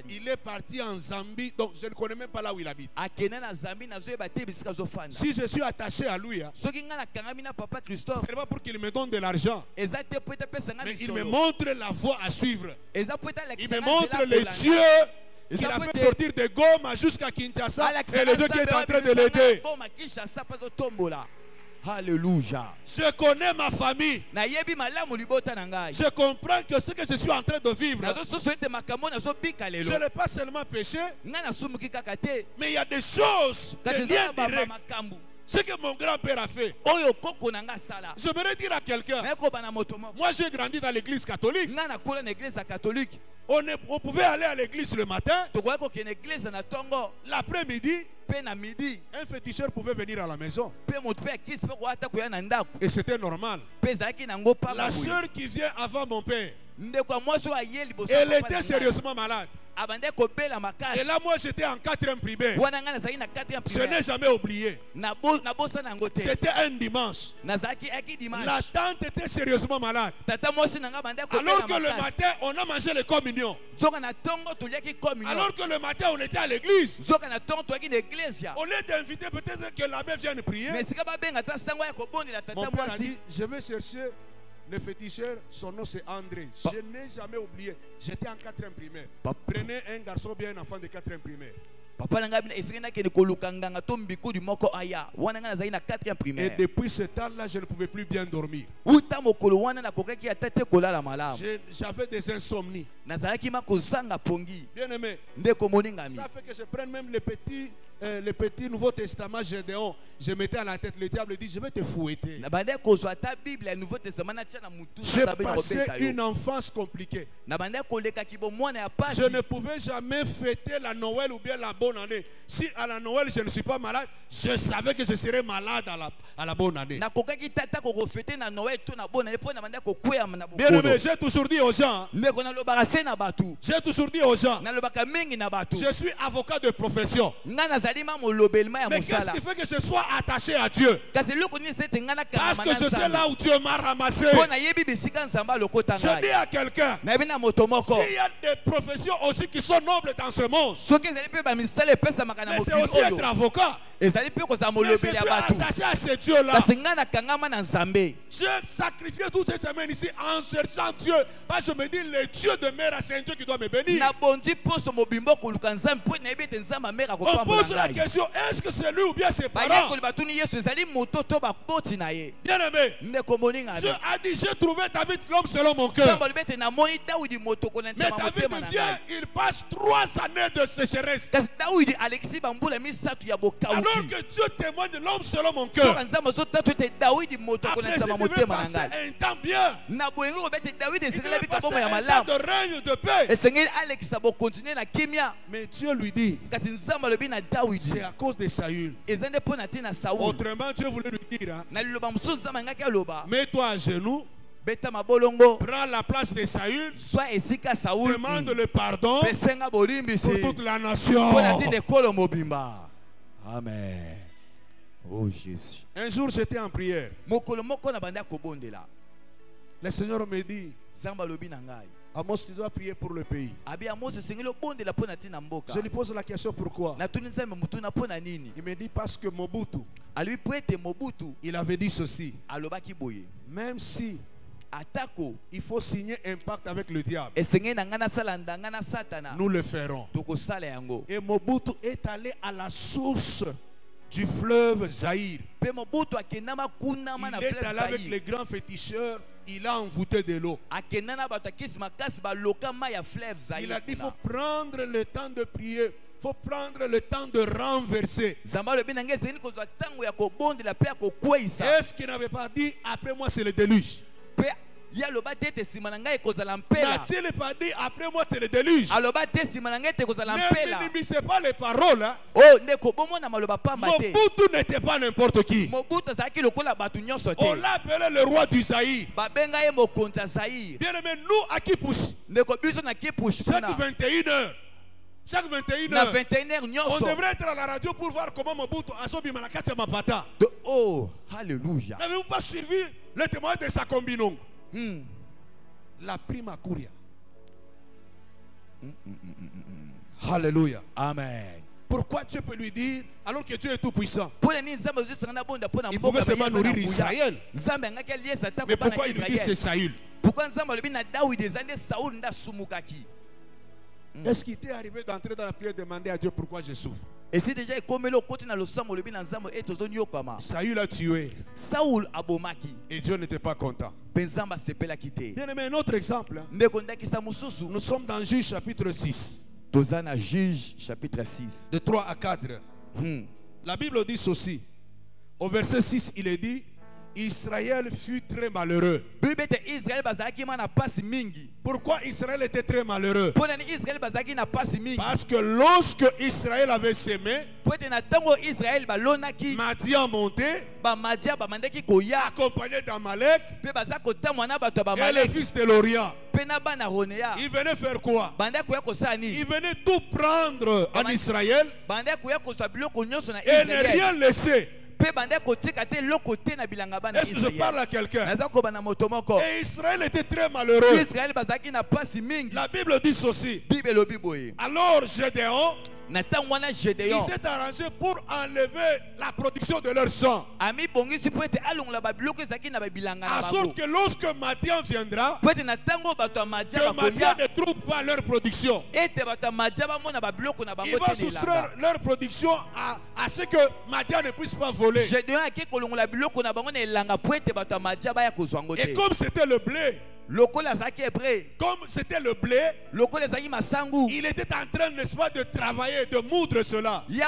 Il est parti en Zambie, donc je ne connais même pas là où il habite. Si je suis attaché à lui, ce n'est pas pour qu'il me donne de l'argent, mais il me montre la voie à suivre. Il me montre les dieux qu'il a fait sortir de Goma jusqu'à Kinshasa et le Dieu qui est en train de l'aider. Alléluia. Je connais ma famille. Je comprends que ce que je suis en train de vivre, je n'ai pas seulement péché, mais il y a des choses, des liens directs. Ce que mon grand-père a fait. Je voudrais dire à quelqu'un, moi j'ai grandi dans l'église catholique. On pouvait aller à l'église le matin. L'après-midi, un féticheur pouvait venir à la maison. Et c'était normal. La soeur qui vient avant mon père, elle était sérieusement malade. Et là, moi, j'étais en 4e primaire. Je n'ai jamais oublié. C'était un dimanche. La tante était sérieusement malade. Alors que le matin, on a mangé les communions. Alors que le matin, on était à l'église. Au lieu d'inviter peut-être que l'abbé vienne prier, mon père a dit, je vais chercher le féticheur, son nom c'est André. Je n'ai jamais oublié. J'étais en 4e primaire. Prenez un garçon bien, un enfant de 4e primaire. Et depuis ce temps-là, je ne pouvais plus bien dormir. J'avais des insomnies. Bien aimé, ça fait que je prenne même le petit Nouveau Testament Gédéon. Je mettais à la tête, le diable dit, je vais te fouetter. J'ai passé une enfance compliquée. Je ne pouvais jamais fêter la Noël ou bien la bonne année. Si à la Noël je ne suis pas malade, je savais que je serais malade à la bonne année. Bien aimé, j'ai toujours dit aux gens, je suis avocat de profession. Mais qu'est-ce qui fait que je sois attaché à Dieu? Parce que je sais là où Dieu m'a ramassé. Je dis à quelqu'un, s'il y a des professions aussi qui sont nobles dans ce monde, mais c'est aussi être avocat. Mais je suis attaché à ce Dieu-là. J'ai sacrifié toute cette semaine ici en cherchant Dieu. Parce que je me dis, le Dieu de mère, c'est un Dieu qui doit me bénir. On pose la question, est-ce que c'est lui ou bien ses parents? Bien aimé, Dieu a dit, j'ai trouvé David l'homme selon mon cœur. Mais David vient, il passe 3 années de sécheresse. Alors que Dieu témoigne de l'homme selon mon cœur. Après, il devait passer un temps bien. Il devait passer un temps de règne de paix. Mais Dieu lui dit, c'est à cause de Saül. Autrement, Dieu voulait lui dire, mets-toi à genoux, prends la place de Saül, demande le pardon pour toute la nation. Amen. Oh Jésus. Un jour j'étais en prière. Le Seigneur me dit, Amos, tu dois prier pour le pays. Je lui pose la question pourquoi. Il me dit parce que Mobutu, il avait dit ceci. Même si il faut signer un pacte avec le diable, nous le ferons. Et Mobutu est allé à la source du fleuve Zaïre. Il est allé avec les grands féticheurs. Il a envoûté de l'eau. Il a dit il faut prendre le temps de prier. Il faut prendre le temps de renverser. Est-ce qu'il n'avait pas dit après moi c'est le déluge? N'a-t-il pas dit après moi c'est le déluge? Ne minimisez pas les paroles. Hein? Mobutu n'était pas n'importe qui. On l'a appelé le roi du Zaïre. Bien aimé, nous à qui pousse? Chaque 21h. Chaque 21h, on devrait être à la radio pour voir comment Mobutu a sobi manakati ya mapata. Oh, alléluia. N'avez-vous pas suivi le témoignage de sa combinong? La prima curia. Alléluia. Amen. Pourquoi Dieu peut lui dire, alors que Dieu est tout puissant? Il pouvait seulement nourrir Israël. Mais pourquoi il lui dit c'est Saül? Est-ce qu'il t'est arrivé d'entrer dans la prière et demander à Dieu pourquoi je souffre? Saül a tué. Et Dieu n'était pas content. Bien aimé, un autre exemple. Nous sommes dans Juge chapitre 6. Juge chapitre 6. De 3 à 4. La Bible dit ceci. Au verset 6, il est dit: Israël fut très malheureux. Pourquoi Israël était très malheureux? Parce que lorsque Israël avait sémé, Madian montait, accompagné d'Amalek et les fils de l'Orient. Ils venaient faire quoi? Ils venaient tout prendre en Israël et ne rien laisser. Est-ce que je parle à quelqu'un? Et Israël était très malheureux. La Bible dit ceci. Alors Gédéon, il s'est arrangé pour enlever la production de leur sang. À sorte que lorsque Madian viendra, que Madian ne trouve pas leur production, il va soustraire leur production à ce que Madian ne puisse pas voler. Et comme c'était le blé, comme c'était le blé, il était en train, n'est-ce pas, de travailler, de moudre cela. C'est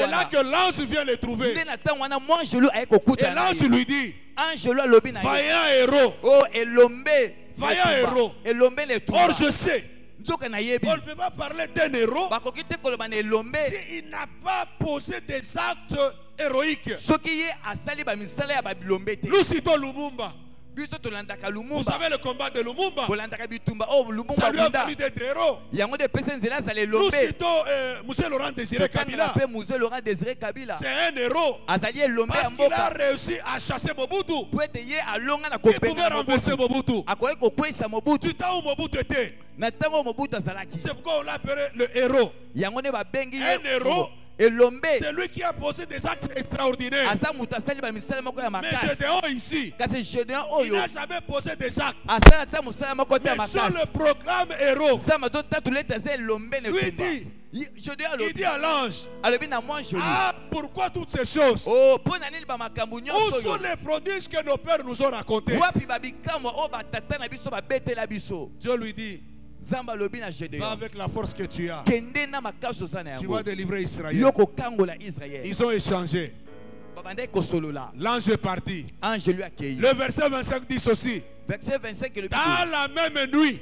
là que l'ange vient les trouver. Et l'ange lui dit: vaillant héros, vaillant héros. Or je sais, on ne peut pas parler d'un héros s'il n'a pas posé des actes héroïques. Nous citons Lumumba. Vous savez le combat de Lumumba? Ça lui a valu d'être héros. Nous citons M. Laurent Désiré Kabila. C'est un héros parce qu'il a réussi à chasser Mobutu. Il pouvait renverser Mobutu. Du temps où Mobutu était, c'est pourquoi on l'a appelé le héros. Un héros, c'est lui qui a posé des actes extraordinaires. Mais Gédéon ici, il n'a jamais posé des actes. Mais Dieu le proclame héros. Lui dit, il dit à l'ange: ah, pourquoi toutes ces choses? Où sont les prodiges que nos pères nous ont racontés? Dieu lui dit: va avec la force que tu as. Tu vas délivrer Israël. Ils ont échangé. L'ange est parti. Le verset 25 dit ceci: dans la même nuit,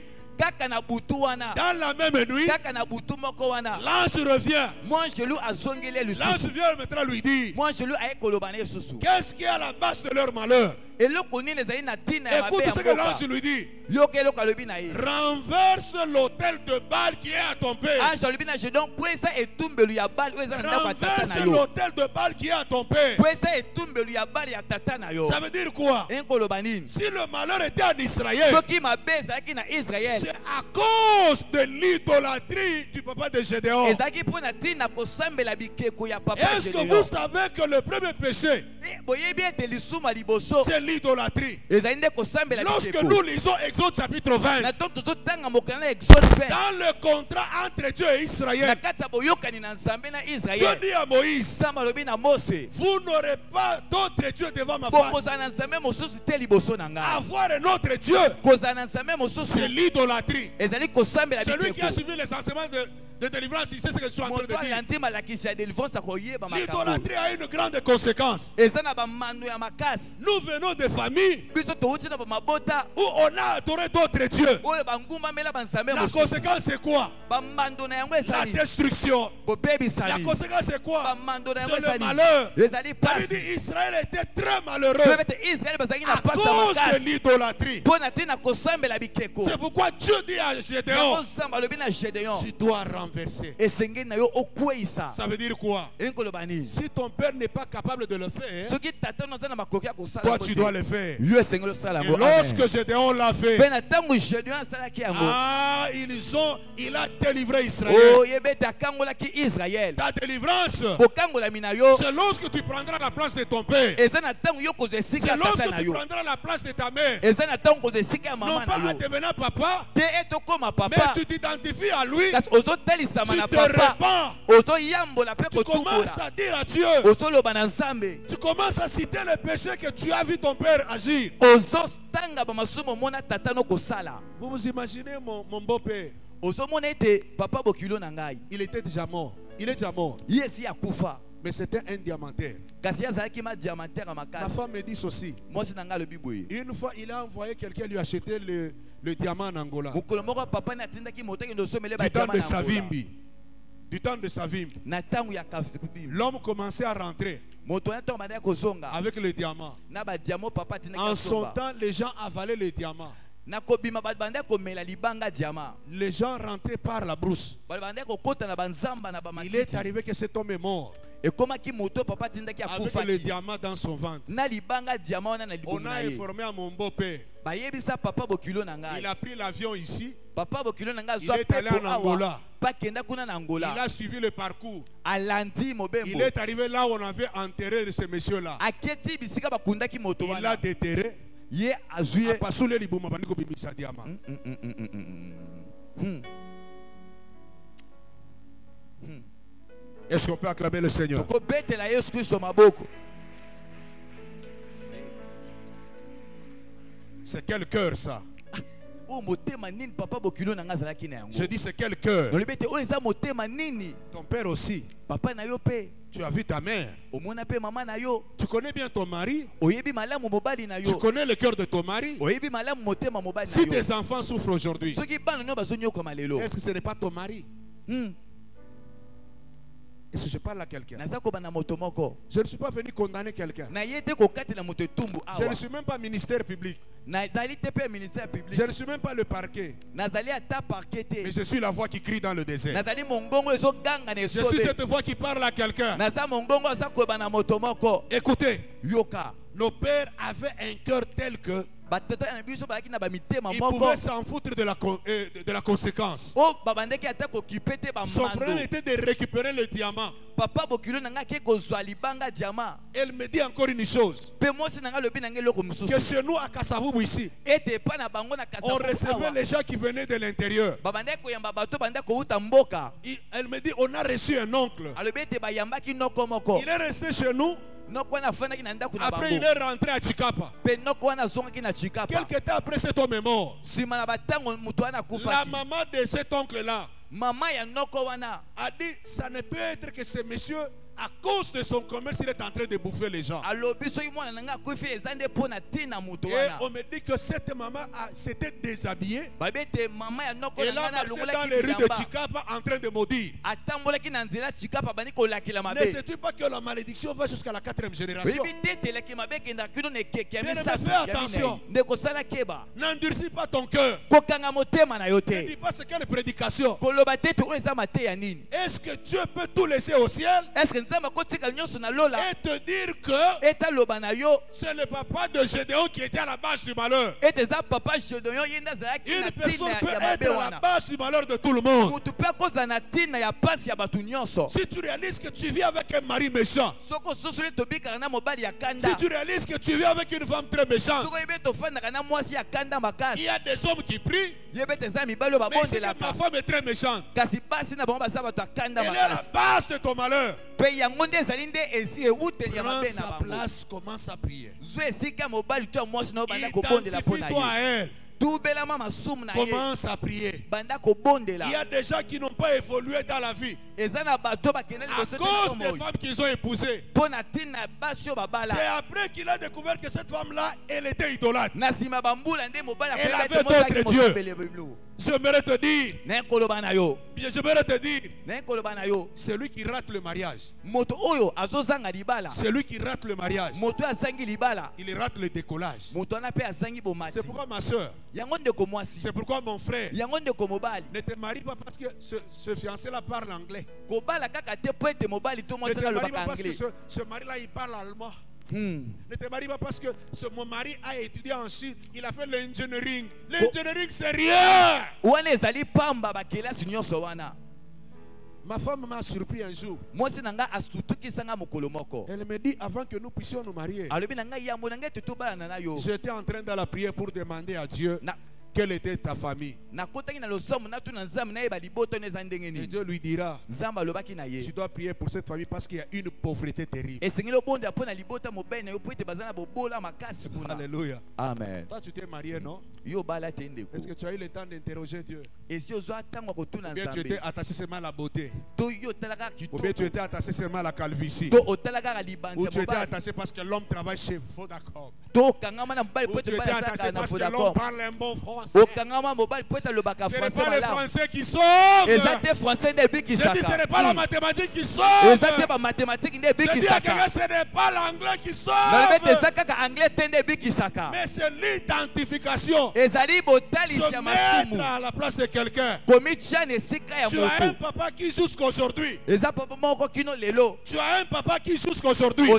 l'ange revient. L'ange vient maintenant lui dire: qu'est-ce qui est à la base de leur malheur? Écoute ce que l'ange lui dit: renverse l'autel de Baal qui est à ton père. Renverse l'autel de Baal qui est à ton père. Ça veut dire quoi? Si le malheur était en Israël, c'est à cause de l'idolâtrie du papa de Gédéon. Est-ce que vous savez que le premier péché, c'est l'idolâtrie? Lorsque nous lisons Exode chapitre 20, dans le contrat entre Dieu et Israël, Dieu dit à Moïse: vous n'aurez pas d'autre Dieu devant ma face. Avoir un autre Dieu, c'est l'idolâtrie. Celui qui a suivi les enseignements de délivrance, il sait ce que je suis en train de dire. L'idolâtrie a une grande conséquence. Nous venons de famille où on a adoré d'autres dieux. La conséquence c'est quoi? La destruction. La conséquence c'est quoi? C'est le malheur. Ça veut dire Israël était très malheureux à cause de l'idolâtrie. C'est pourquoi Dieu dit à Gédéon, tu dois renverser. Ça veut dire quoi? Si ton père n'est pas capable de le faire, toi tu dois le faire. Et lorsque Gédéon l'a fait, il a délivré Israël. Ta délivrance, c'est lorsque tu prendras la place de ton père. C'est lorsque tu prendras la place de ta mère. Non pas en devenant papa, mais tu t'identifies à lui. Tu te répands. Tu commences à dire à Dieu. Tu commences à citer les péchés que tu as vu ton père agir. Vous vous imaginez mon beau-père? Il était déjà mort. Il est déjà mort. Mais c'était un diamantaire. Ma femme me dit ceci. Une fois, il a envoyé quelqu'un lui acheter le diamant en Angola. Du temps de Savimbi. Du temps de Savimbi. L'homme commençait à rentrer avec le diamant. En son temps, les gens avalaient le diamant. Les gens rentraient par la brousse. Il est arrivé que cet homme est mort. Avec le diamant dans son ventre. On a informé à mon beau-père. Il a pris l'avion ici. Il est allé en Angola. Il a suivi le parcours. Il est arrivé là où on avait enterré ce monsieur-là. Il l'a déterré. Est-ce qu'on peut acclamer le Seigneur? C'est quel cœur ça? Je dis c'est quel cœur? Ton père aussi. Tu as vu ta mère. Tu connais bien ton mari. Tu connais le cœur de ton mari. Si tes enfants souffrent aujourd'hui, est-ce que ce n'est pas ton mari? Est-ce que je parle à quelqu'un? Je ne suis pas venu condamner quelqu'un. Je ne suis même pas ministère public. Je ne suis même pas le parquet. Mais je suis la voix qui crie dans le désert. Je suis cette voix qui parle à quelqu'un. Écoutez, nos pères avaient un cœur tel que il pouvait s'en foutre de la conséquence. Son problème était de récupérer le diamant. Elle me dit encore une chose. Que chez nous à Kasavubu ici, on recevait les gens qui venaient de l'intérieur. Elle me dit on a reçu un oncle. Il est resté chez nous. Après il est rentré à Chikapa. Quelque temps après cet homme est mort. La maman de cet oncle là a dit ça ne peut être que ce monsieur, à cause de son commerce, il est en train de bouffer les gens. Et on me dit que cette maman s'était déshabillée. Elle a marché dans les rues de Chikapa en train de maudire. Ne sais-tu pas que la malédiction va jusqu'à la 4e génération? Fais attention. N'endurcis pas ton cœur. Ne dis pas ce qu'est la prédication. Est-ce que Dieu peut tout laisser au ciel et te dire que c'est le papa de Gédéon qui était à la base du malheur? Une personne peut être à la base du malheur de tout le monde. Si tu réalises que tu vis avec un mari méchant, si tu réalises que tu vis avec une femme très méchante, il y a des hommes qui prient, mais si ma femme est très méchante, elle est à la base de ton malheur. Prends sa place, commence à prier. Identifie-toi à elle. commence à prier. Il y a des gens qui n'ont pas évolué dans la vie à cause des femmes qu'ils ont épousées. C'est après qu'il a découvert que cette femme-là, elle était idolâtre. Elle avait d'autres dieux. J'aimerais te dire, c'est lui qui rate le mariage. C'est lui qui rate le mariage. Il rate le décollage. C'est pourquoi ma soeur, c'est pourquoi mon frère, ne te marie pas parce que ce fiancé-là parle anglais. Ne te marie pas parce que ce mari-là il parle allemand. Ne te marie pas parce que mon mari a étudié en Chine, il a fait l'engineering. L'engineering c'est rien. Ma femme m'a surpris un jour. Elle me dit avant que nous puissions nous marier, j'étais en train de la prière pour demander à Dieu quelle était ta famille. Et Dieu lui dira, tu dois prier pour cette famille parce qu'il y a une pauvreté terrible. Alléluia. Amen. Toi tu t'es marié, non? Est-ce que tu as eu le temps d'interroger Dieu? Ou bien tu étais attaché seulement à la beauté? Ou bien tu étais attaché seulement à la calvitie? Ou tu étais attaché parce que l'homme travaille chez Vodacom? Ou tu étais attaché parce que l'homme parle un bon français? Ce n'est pas les Français qui sauvent. Je dis ce n'est pas la mathématique qui sauve. Je dis à quelqu'un ce n'est pas l'anglais qui sauve. Mais c'est l'identification. Se mettre à la place de quelqu'un. Tu as un papa qui jusqu'à aujourd'hui. Tu as un papa qui jusqu'à aujourd'hui.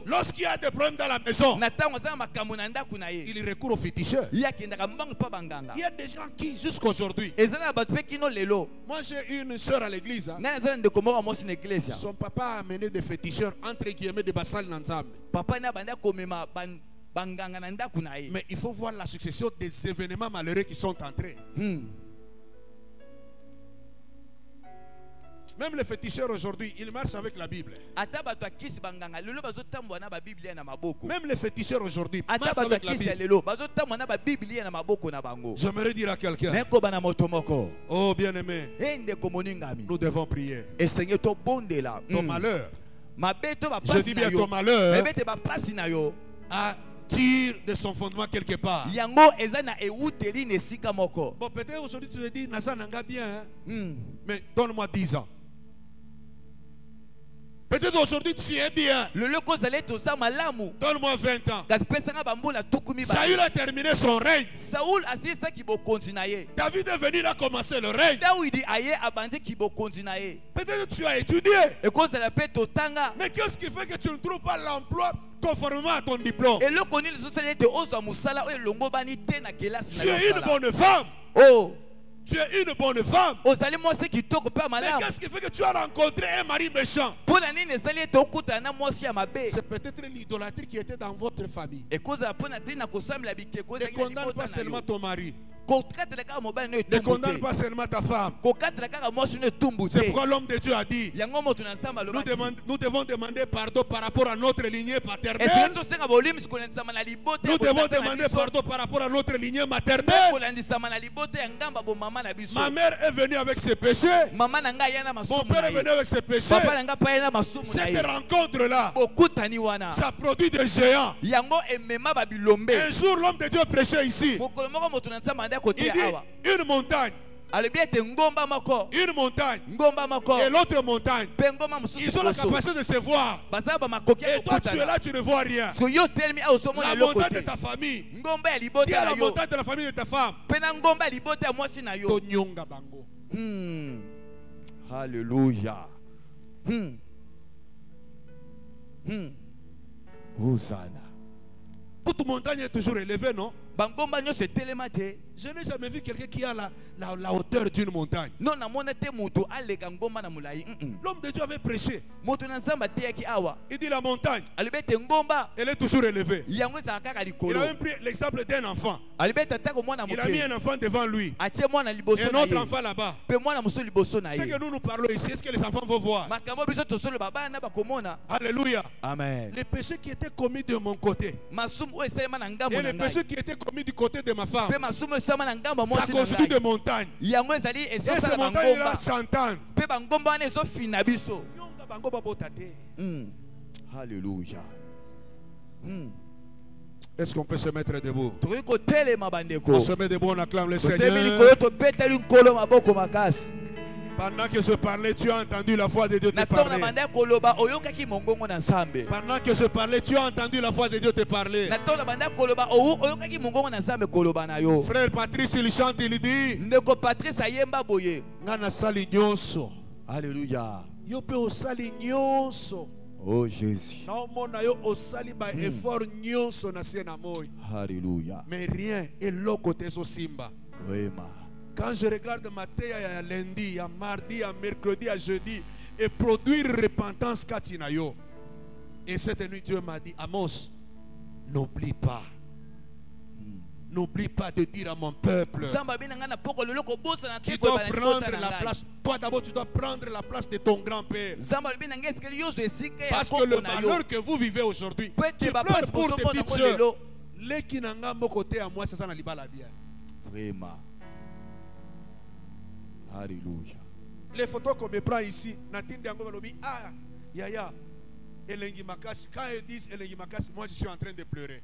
Lorsqu'il y a des problèmes dans la maison, il recourt au féticheur. Il y a des gens qui jusqu'à aujourd'hui. Moi j'ai une soeur à l'église. Son papa a amené des féticheurs entre guillemets de Bassal Nanzam. Mais il faut voir la succession des événements malheureux qui sont entrés. Même les féticheurs aujourd'hui, ils marchent avec la Bible. Même les féticheurs aujourd'hui marchent avec la Bible. J'aimerais dire à quelqu'un, oh bien-aimé, nous devons prier. Ton malheur, je dis bien ton malheur, tire de son fondement quelque part. Bon, peut-être aujourd'hui tu te dis, Nasa Nanga bien, mais donne-moi 10 ans. Peut-être aujourd'hui tu es bien. Donne-moi 20 ans. Saül a terminé son règne. David est venu là commencer le règne. Peut-être tu as étudié. Mais qu'est-ce qui fait que tu ne trouves pas l'emploi conformément à ton diplôme? Tu es une bonne femme. Oh. Tu es une bonne femme. Mais qu'est-ce qui fait que tu as rencontré un mari méchant? C'est peut-être l'idolâtrie qui était dans votre famille. Ne condamne pas seulement ton mari. Ne condamne pas seulement ta femme. C'est pourquoi l'homme de Dieu a dit, nous devons demander pardon par rapport à notre lignée paternelle. Nous devons demander pardon par rapport à notre lignée maternelle. Ma mère est venue avec ses péchés. Mon père est venu avec ses péchés. Cette rencontre-là, ça produit des géants. Un jour, l'homme de Dieu prêchait ici. Il dit une montagne. Une montagne et l'autre montagne, ils ont la capacité de se voir. Et toi tu es là, tu ne vois rien. La montagne de ta famille, qui est la montagne de la famille de ta femme. Alléluia. Hosanna. Toute montagne est toujours élevée, non? Je n'ai jamais vu quelqu'un qui a la hauteur d'une montagne. L'homme de Dieu avait prêché. Il dit la montagne, elle est toujours élevée. Il a même pris l'exemple d'un enfant. Il a mis un enfant devant lui et un autre enfant là-bas. Ce que nous parlons ici, est-ce que les enfants vont voir? Alléluia. Amen. Les péchés qui étaient commis de mon côté et les péchés qui étaient commis du côté de ma femme, ça constitue des montagnes. Et ces montagnes-là s'entendent. Alléluia. Est-ce qu'on peut se mettre debout? On se met debout, on acclame le Seigneur. Pendant que je parlais, tu as entendu la voix de Dieu te parler. Pendant que je parlais, tu as entendu la voix de Dieu te parler. Frère Patrice, il chante, il dit Alléluia. Oh Jésus. Alléluia. Mais rien est l'eau côté Simba. Quand je regarde Matthieu à lundi, à mardi, à mercredi, à jeudi, et produire repentance Katinayo. Et cette nuit, Dieu m'a dit, Amos, n'oublie pas. N'oublie pas de dire à mon peuple qui doit prendre la place. Toi d'abord, tu dois prendre la place de ton grand-père. Parce que le malheur que vous vivez aujourd'hui, tu pleures pour tes petites soeurs. Les qui n'ont pas côté à moi, c'est ça n'a pas la bien. Vraiment. Alléluia. Les photos qu'on me prend ici, ah, Yaya, Elengi Makasi. Quand ils disent Elengi Makasi, moi je suis en train de pleurer.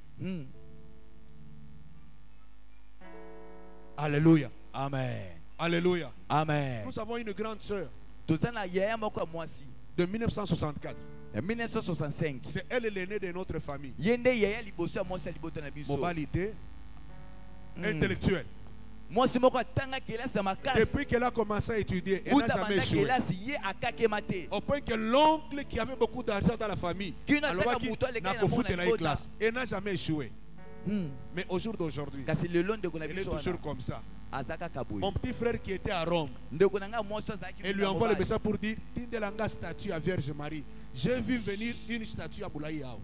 Alléluia. Amen. Alléluia. Amen. Nous avons une grande sœur de de 1964. 1965. C'est elle l'aînée de notre famille. Mobilité intellectuelle. Depuis qu'elle a commencé à étudier, elle n'a jamais échoué. Au point que l'oncle qui avait beaucoup d'argent dans la famille, elle n'a jamais échoué. Mais au jour d'aujourd'hui, elle est toujours comme ça. Mon petit frère qui était à Rome, elle lui envoie le message pour dire Tindelanga statue à Vierge Marie. J'ai vu venir une statue à Boulaïao.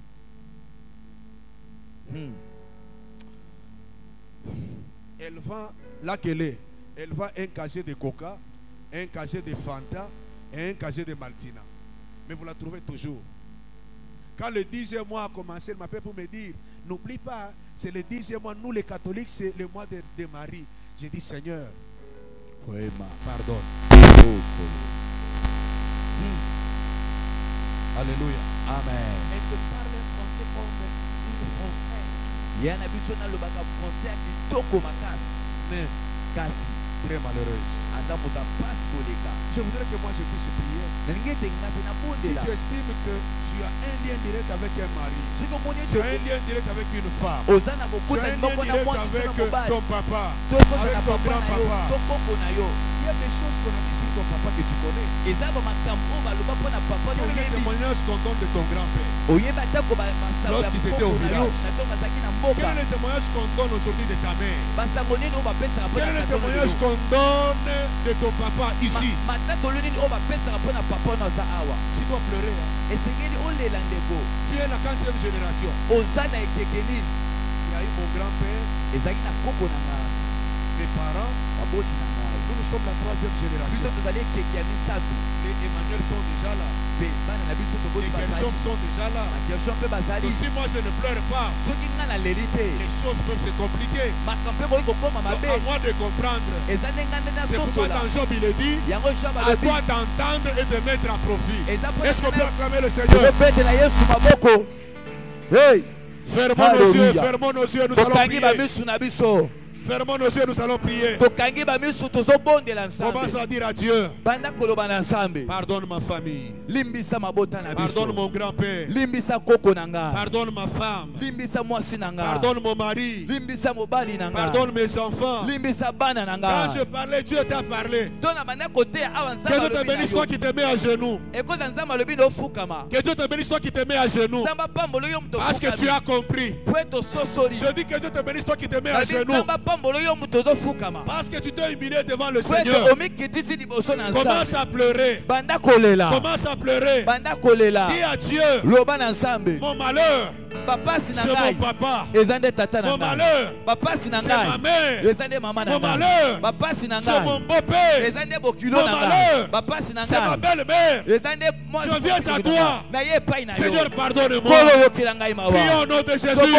Elle vend là qu'elle est. Elle vend un casier de Coca, un casier de Fanta et un casier de Maltina. Mais vous la trouvez toujours. Quand le 10e mois a commencé, elle m'appelle pour me dire n'oublie pas, c'est le 10e mois. Nous les catholiques, c'est le mois de Marie. J'ai dit Seigneur, pardonne. Alléluia. Amen. Elle te parle français comme une française. Mais très malheureuse. Je voudrais que moi je puisse prier. Si tu estimes que tu as un lien direct avec un mari, tu as un lien direct avec une femme, tu as un lien direct avec ton papa, avec ton grand-papa, il y a des choses qu'on a dit sur ton papa que tu connais. Quel est le témoignage qu'on donne de ton grand-père lorsqu'il était au village? Quel est le témoignage qu'on donne aujourd'hui de ta mère? Quel est le témoignage qu'on donne de ton papa ici? Tu dois pleurer. Tu es la 4e génération. Il y a eu mon grand-père, mes parents. Nous sommes la 3e génération. Les Emmanuel sont déjà là. Les Gershom sont déjà là. Donc si moi je ne pleure pas, les choses peuvent se compliquer. Donc à moi de comprendre. C'est pourquoi dans Job il est dit, à toi d'entendre et de mettre à profit. Est-ce qu'on peut acclamer le Seigneur? Hey. Fermons nos yeux, fermons nos yeux, nous allons prier. Fermons nos yeux, nous allons prier. Commence à dire à Dieu, pardonne ma famille, pardonne mon grand-père, pardonne ma femme, pardonne mon mari, pardonne mes enfants. Quand je parlais, Dieu t'a parlé. Que Dieu te bénisse, toi qui te mets à genoux. Que Dieu te bénisse, toi qui te mets à genoux. Parce que tu as compris. Je dis que Dieu te bénisse, toi qui te mets à genoux. Parce que tu t'es humilié devant le Seigneur. Commence à pleurer. Commence à pleurer. Dis à Dieu, mon malheur, c'est mon papa. Mon malheur, c'est ma mère. Mon malheur, c'est mon beau-père. Mon malheur, c'est ma belle-mère. Je viens à toi. Seigneur, pardonne-moi. Prions au nom de Jésus.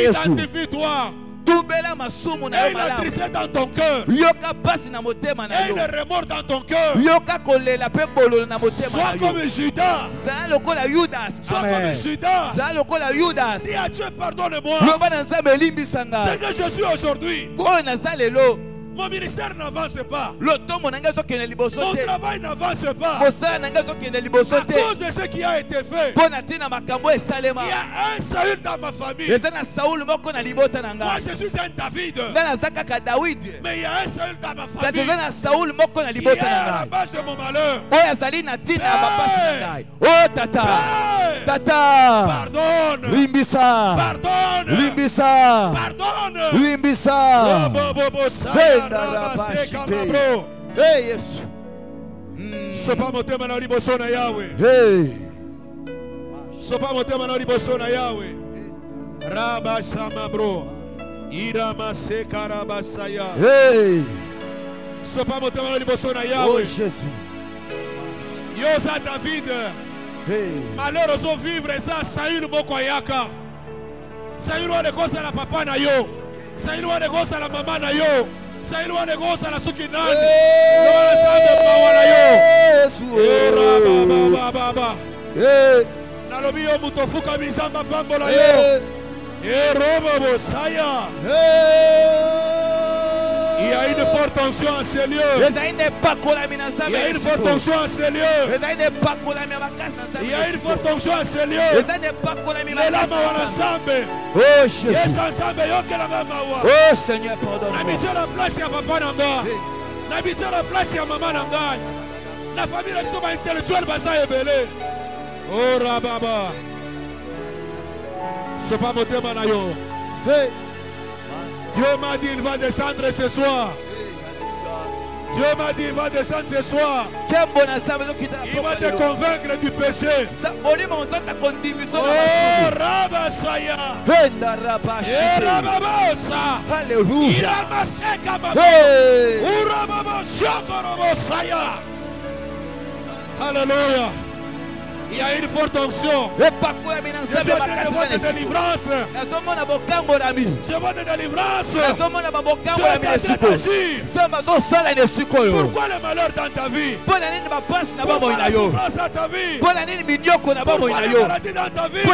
Identifie-toi. Et la tristesse dans ton cœur. Et le remords dans ton cœur. Sois comme Judas. Sois comme Judas. Dis à Dieu, pardonne-moi. C'est que je suis aujourd'hui. Mon ministère n'avance pas. Mon travail n'avance pas. À cause de ce qui a été fait. Il y a un Saül dans ma famille. Moi je suis un David. Mais il y a un Saül dans ma famille. Qui est à la base de mon malheur. Pardonne. Pardonne. Hey, yes. Sopa motema na liboso na Yahweh. Hey. Sopa motema na liboso na Yahweh. Raba sama bro. Irama se karabasaya. Hey. Sopa motema na liboso na Oh Yahweh. Jésus. Yosa David. Hey. Malheur ozo vivre ça Saül mokoyaka. Saül wa nekosa la papa na yo. Saül wa nekosa la mama na yo. Saül wa nekosa la suki nani. Lo la sambe mawala yo. Era baba. Hey. Nalobi yo mutofuka mizamba pambola yo. Robo bosaya. Il y a une forte tension en ces lieux. Il y a une forte tension en ces lieux. Il y a une forte tension en ces lieux. Les lames vont ensemble. Oh Jésus. Oh Seigneur, pardonne-moi. N'habitez la place à papa nanga. N'habitez la place à maman nanga. La famille qui sont intellectuelle basa ebele. Oh rababa. C'est pas mon thème nayo. Hey. Dieu m'a dit il va descendre ce soir. Dieu m'a dit il va descendre ce soir. Il va te convaincre du péché. Oh Rabasaya. Rababosa. Alléluia. Alléluia. Il y a une forte onction. Je vois des délivrances. Je vois des délivrances. Pourquoi le malheur dans ta vie? Pourquoi la souffrance dans ta vie? Pourquoi la maladie dans ta vie?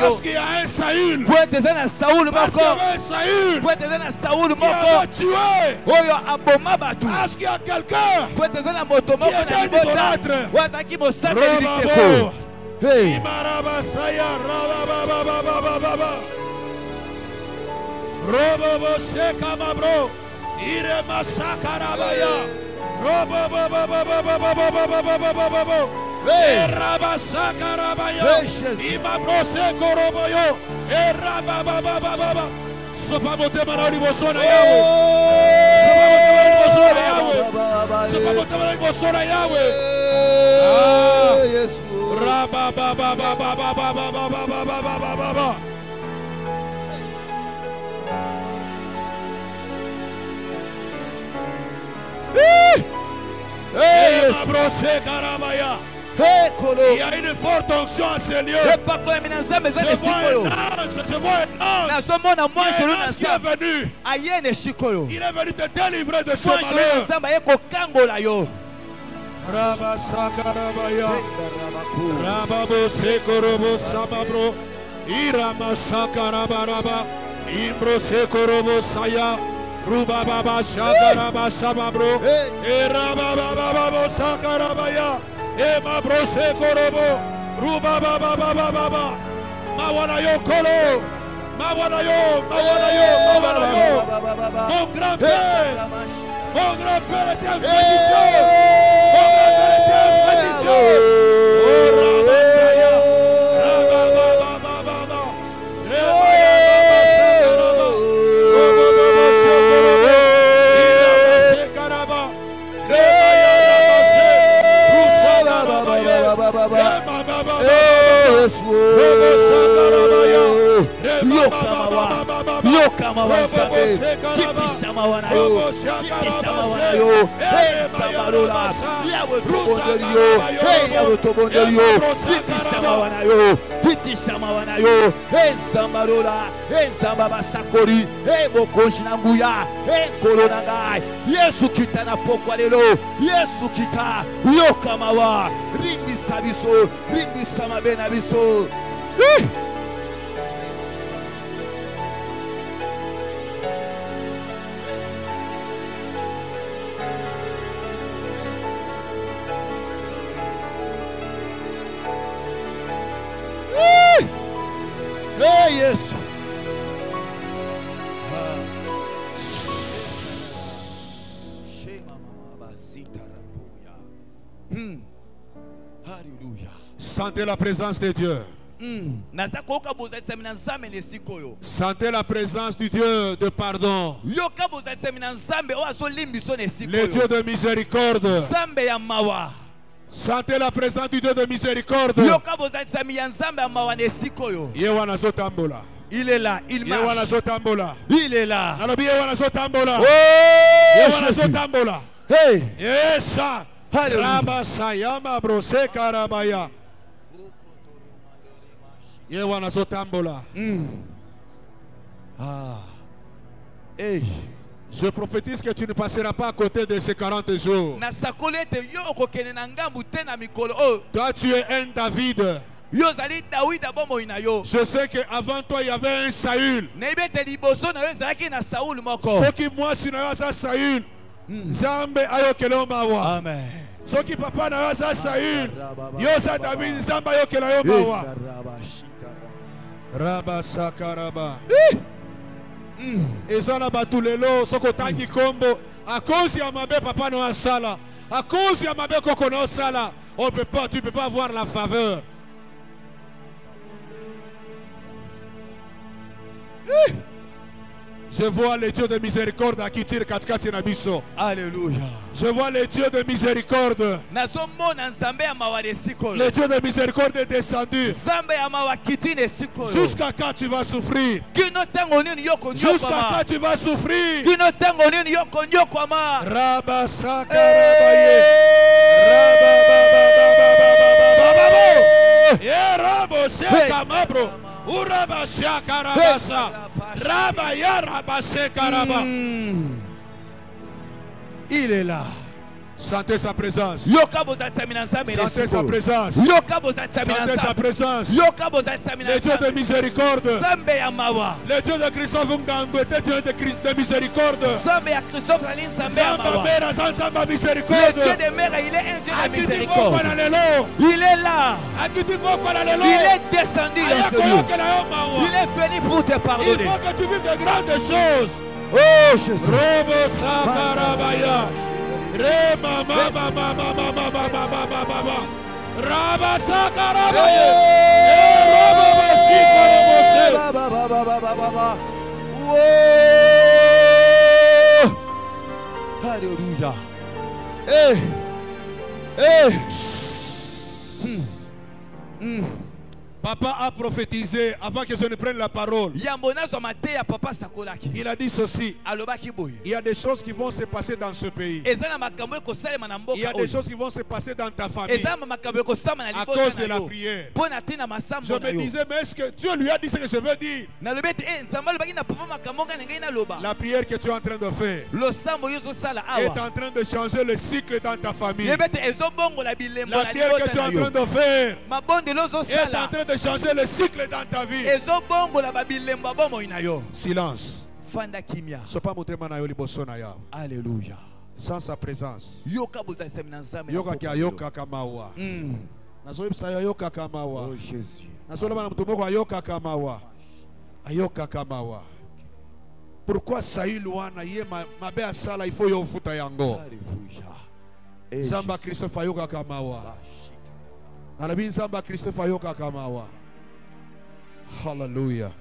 Parce qu'il y a un Saül. Parce qu'il y avait un Saül qui a tué. Parce qu'il y a quelqu'un qui est un idolâtre. Hey. Robo seka mabro. Ire masakarabaya. Robo. Hey. Rabasakarabaya. Imabro seko roboyo. Erababa. Sopa motema na liboso na Yahweh. Sopa motema na liboso na Yahweh. Sopa motema na liboso na Yahweh. Yes. Il y a une forte onction à ce lieu. Je vois un ange qui est venu. Il est venu te délivrer de ce malheur. Rabasakarabaya. Rababo sekorobo samabro. Irama sakarabaraba. Imbro sekorobo saya. Rubababa shakaraba samabro. Erabababo sakarabaya. Emabro sekorobo. Rubababa. Mawanayo kolo. Mawanayo. Mon grand-père. Mon grand-père était en fétition. Mon grand-père était en fétition. Oh Rabasaya. Rabababa. Yokamawa Sabe, Kitishamawa na yo, Kitishamawa na yo, hey Samarola, Yawe Tobonderio, hey Yawe Tobonderio, Kitishamawa na yo, Kitishamawa na yo, hey Samarola, hey Zambaba Sakori, hey Mokoshi Nambuya, hey Kolonagai, Yesu kita na pokwa lelo, Yesu kita, Yokamawa, Rimbi Sabiso, Rimbi Samabena Biso. Hey, yes. Alléluia. Sentez la présence de Dieu. Sentez la présence du Dieu de pardon. Le Dieu de miséricorde. Sentez la présence du Dieu de miséricorde. Il est là, il marche. Il est là. Oh, hey. Yes. Hey. Je prophétise que tu ne passeras pas à côté de ces 40 jours. Toi, tu es un David. Je sais qu'avant toi, il y avait un Saül. Ce qui, moi, si nous avons un Saül, Zambe ayokelo mawa. Amen. Ce qui, papa, nous avons un Saül, Yosa David, Zambe ayokelo mawa. Rabba Sakaraba. Et ça n'a pas tout le lot, ce qu'on t'a dit combo. À cause de ma belle papa no sala, à cause de ma belle coco no sala, on peut pas, tu peux pas avoir la faveur. Je vois les dieux de miséricorde à qui tire Katkati Nabiso. Alléluia. Je vois les dieux de miséricorde. Le Dieu de miséricorde est descendu. Jusqu'à quand tu vas souffrir? Jusqu'à quand tu vas souffrir? Rabba Sakarabaye. Rabba Sakamabro. Uraba Shakarabasa. Rabba Yaraba Sekaraba. Il est là. Sentez sa présence. Sentez sa présence. Sentez sa présence. Le Dieu de miséricorde. Le Dieu de Christophe Ngangwe était Dieu de miséricorde. Zamba Mera Zamba miséricorde. Le Dieu de Mera, il est un Dieu de miséricorde. Il est là. Il est descendu dans ce lieu. Il est venu pour te pardonner. Il faut que tu vives de grandes choses. Oh Jésus. Robo Sakarabaya. Rema mama mama mama mama mama mama. Raba Sakarabaya. Robo Bashikorobo. Alléluia. Eh. Eh. Papa a prophétisé avant que je ne prenne la parole. Il a dit ceci. Il y a des choses qui vont se passer dans ce pays. Il y a des choses qui vont se passer dans ta famille à cause de la prière. Je me disais, mais est-ce que Dieu lui a dit ce que je veux dire? La prière que tu es en train de faire est en train de changer le cycle dans ta famille. La prière que tu es en train de faire est en train de changer le cycle dans ta vie. Silence. Alléluia. Sans sa présence. Yoka kamawa. Yoka kamawa. Oh Jésus. Ayoka kamawa. Pourquoi Saül wana ye mabe asala il faut yo futa yango. Alléluia. Zamba Christophe ayoka kamawa. Nalabin Zamba Christophe ayoka kamawa. Hallelujah.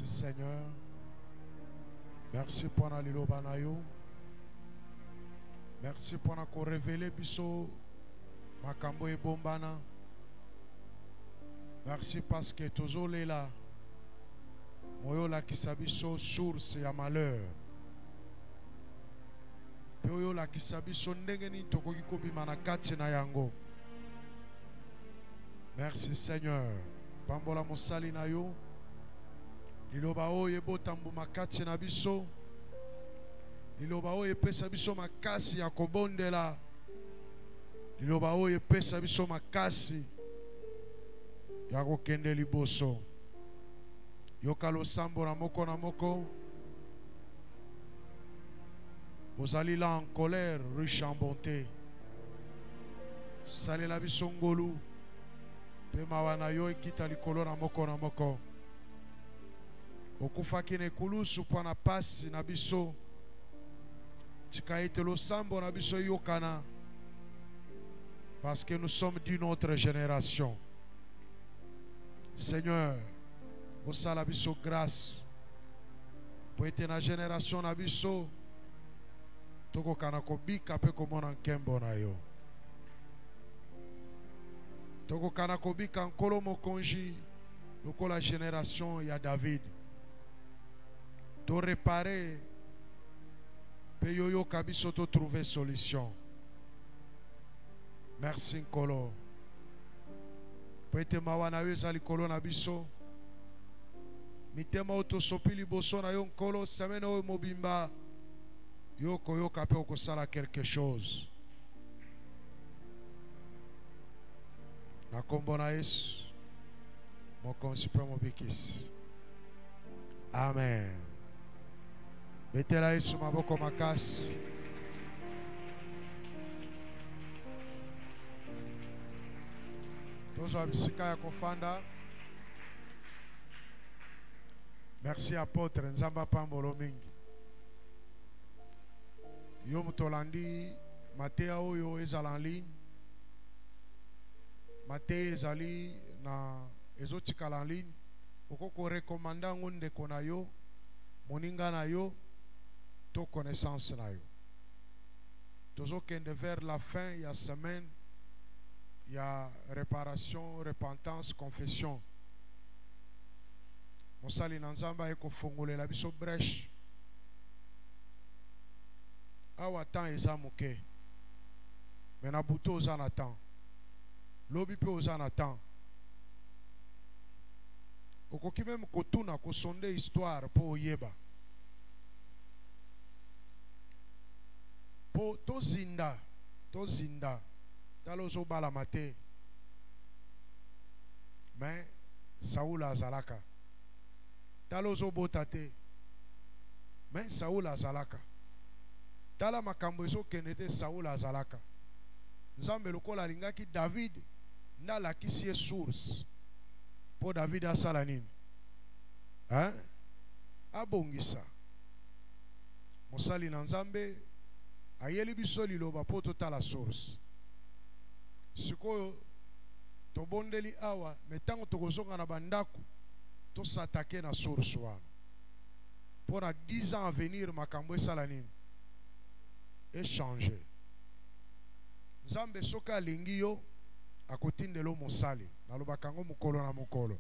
Merci Seigneur. Merci pour la liloba na yo. Merci pour la révéler biso makambo e bombana. Merci parce que toujours là. Moyo la kisabiso source ya malheur. Moyo la kisabiso ndenge ni tokoki kobima na kati na yango. Merci Seigneur. Pambola mosali na yo. Liloba oyo botambu makati na biso. Liloba oyo pesa biso makasi ya kobondela. Liloba oyo pesa biso makasi ya kokende liboso. Yoka losambo na moko. Ozali là en colère, riche en bonté. Salela biso ngolu. Pe mawana yo ekita likolo na moko. Okufaki ne kulusu po na pasi na biso. Tika ete losambo na biso yokana. Parce que nous sommes d'une autre génération. Seigneur, osala biso grâce. Po ete na génération na biso toko kana kobika pe komona nkembo na yo. Toko kana kobika nkolo mokonji lokola génération ya David. To réparer pe yoyo kabiso to trouver solution. Merci nkolo. Po ete mawana yo ezali kolo na biso. Mitema oto sopi liboso na yo nkolo semene oyo mobimba. Yoko yoka pe okosala quelque chose. Na kombo na Yesu mokonzi pe mobikisi. Amen. Betela Yesu maboko makasi. Tozo abisika ya kofanda. Merci apôtre Nzamba Pambolo mingi. Yo mutolandi Matea oyo ezala en ligne. Matea ezali na ezotikala en ligne. Okoko rekomanda ngonde kona yo, moninga na yo, to connaissance na yo. Tozo kende vers la fin, il y a semaine, il y a réparation, repentance, confession. Mosali nanzamba eko fongole la biso brèche. Awa temps eza moke. Mais na buto oza na temps. Lobi pe oza na temps. Okoki même kotuna kosonde histoire po oyeba. Po tozinda. Talo zo bala mate. Mais Saoul azalaka. Talo zo botate. Mais Saoul azalaka. Tala makambo ezo kenete Saoul azalaka. Nzambe lokola alingaki David ndala kisi source. Po David asala nini? Hein? Abongisa. Mosali na Nzambe ayeli biso liloba po totala source. Sikoyo tobondeli awa metango tokozonga na bandako to s'attaquer na source wana. Pour 10 ans à venir makambo esala nini? Échanger. Nzambe soka alingi yo akotindelo mosali nalobaka ngo mukolo na mukolo.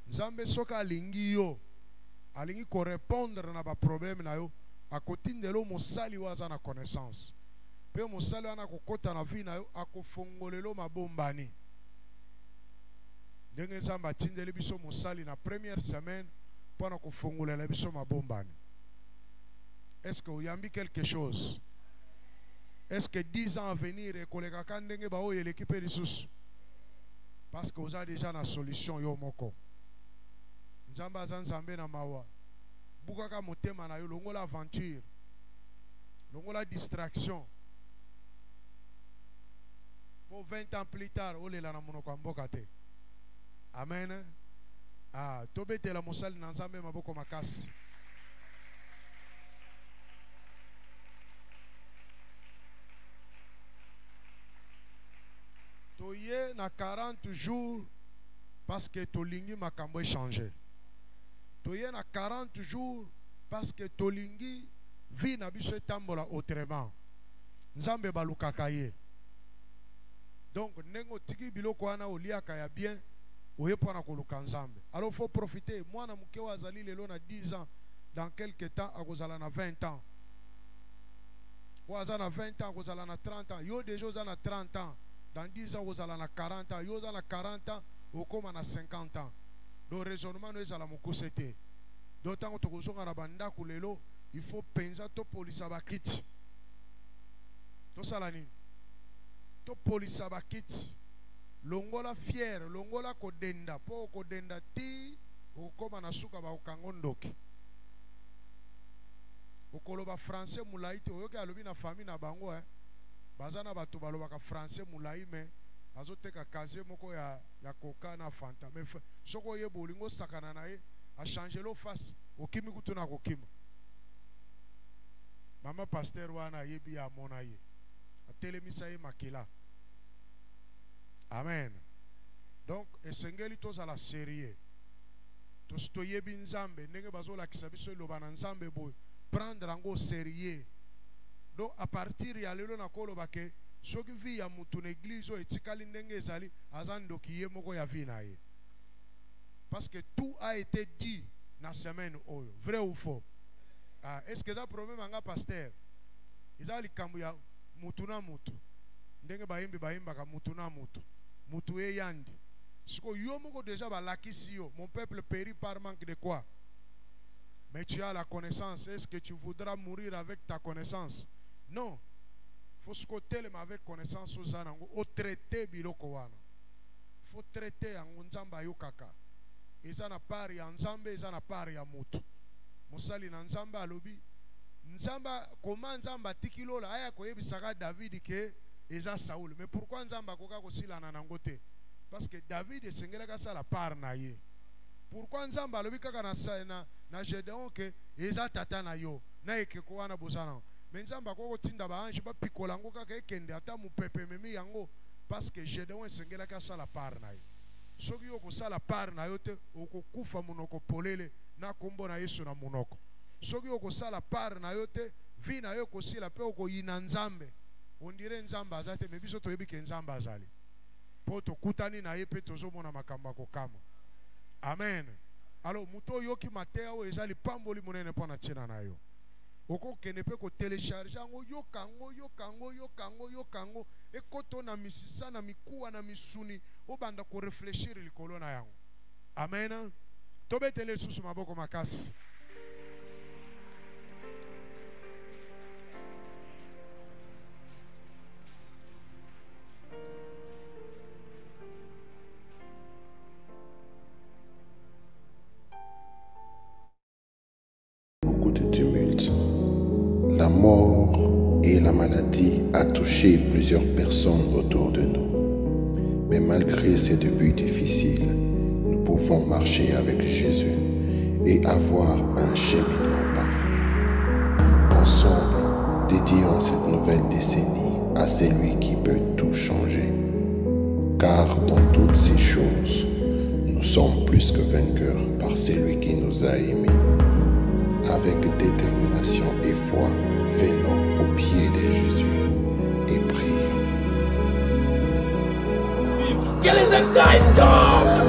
Nzambe soka alingi yo alingi ko répondre na ba problème na yo akotindelo mosali waza na connaissance. Pe mosali wana kokota na vie na yo akofongolelo mabombani. Ndenge Nzambe atindeli biso mosali na première semaine pour kofongolela biso mabombani. Est-ce que vous yambi quelque chose? Est-ce que 10 ans à venir, l'équipe parce que vous avez déjà la solution yo moko. Nzamba zanzambe na mawa. Bukaka motema na yo longo l'aventure. Longo la distraction. Pour 20 ans plus tard, ole la na monoko mboka te. Amen. Ah, tobete la mosali na nzambe maboko makasi. Toye na 40 jours parce que tolingi makambo changé. toye na 40 jours parce que tolingi vie na biso etambola autrement. Nzambe balukaka ye. Donc nengo tiki biloko wana oliaka ya bien oyepona koluka nzambe. Alors faut profiter. Moi na muke wazali lelo na 10 ans, dans quelques temps akozala na 20 ans. Oza na 20 ans akozala na 30 ans. Yo déjà oza na 30 ans. Dans 10 ans ozala na 40 ans. Yo oza na 40 ans okoma na 50 ans. Donc raisonnement no ezala mokosete. D'autant que tokozonga na bandako lelo, il faut penser to polisa bakiti. To salani. To polisa bakiti. Longola fier, longola kodenda, po kodenda ti okoma na suka ba okangondoki. Okoloba français mulai te oyoke alobi na famille na bango bazana bato balobaka français mulai me azoteka kaze moko ya koka na fanta me soko ye bolingo sakana na ye a changer lo face okimi kutuna kokima. Mama pasteur wana yebi ya mona ye atelemisa ye makila. Amen. Donc esengeli toza la sérieux. To yebi nzambe ndenge bazola kisabiso lobana nzambe boy prendre en au sérieux. Donc à partir ya lelo na koloba ke soki vi ya mutu na église o etikali ndenge ezali azando kiye moko ya vi na ye. Parce que tout a été dit na semaine oyo. Vrai ou faux? Ah, est-ce que ça problème anga pasteur? Izali kambu ya mutu na mutu. Ndenge bayimba ka mutu na mutu. Mutu e yandi. Siko yo moko déjà balakisi yo. Mon peuple périt par manque de quoi? Mais tu as la connaissance. Est-ce que tu voudras mourir avec ta connaissance? Non. Il faut se côté avec connaissance aux anango. Au traité biloko wana. Il faut traiter en nzamba yokaka. Eza na pari ya nzambe, eza na pari ya mutu. Mosali na nzamba alobi. Nzamba, comment nzamba tikilola aya koyebisaka David ke eza Saoul. Mais pourquoi nzamba koka kosila na nangote? Parce que David esengelaka sala par na ye. Pourquoi nzamba alobi kaka na Gédéon ke eza tata na yo na ekeko wana bosana? Mais nzamba koko tinda ba ange ba pikola ngo kaka ekende ata mupepe memi yango parce que Gédéon esengelaka sala par na ye. Soki yo kosala par na yo te okokufa munoko polele na kombo na Yesu na munoko. Soki yo kosala par na yo te vi na yo kosila pe okoyina nzambe. On dirait nzamba azate me biso toyebi ke nzamba azali. Po tokutani na ye pe tozomona makambo kokama. Amen. Alors muto yoki matea o ezali pamboli monene pona tina na yo. Oko kene pe ko télécharger ngo yokango ekoto na misisa na mikuwa na misuni obanda ko réfléchir likolo na yango. Amen. Tobetele susu maboko makasi. La mort et la maladie a touché plusieurs personnes autour de nous. Mais malgré ces débuts difficiles, nous pouvons marcher avec Jésus et avoir un cheminement parfait. Ensemble, dédions cette nouvelle décennie à celui qui peut tout changer. Car dans toutes ces choses, nous sommes plus que vainqueurs par celui qui nous a aimés. Avec détermination et foi, venons au pied de Jésus et prions. Que les écailles tombent!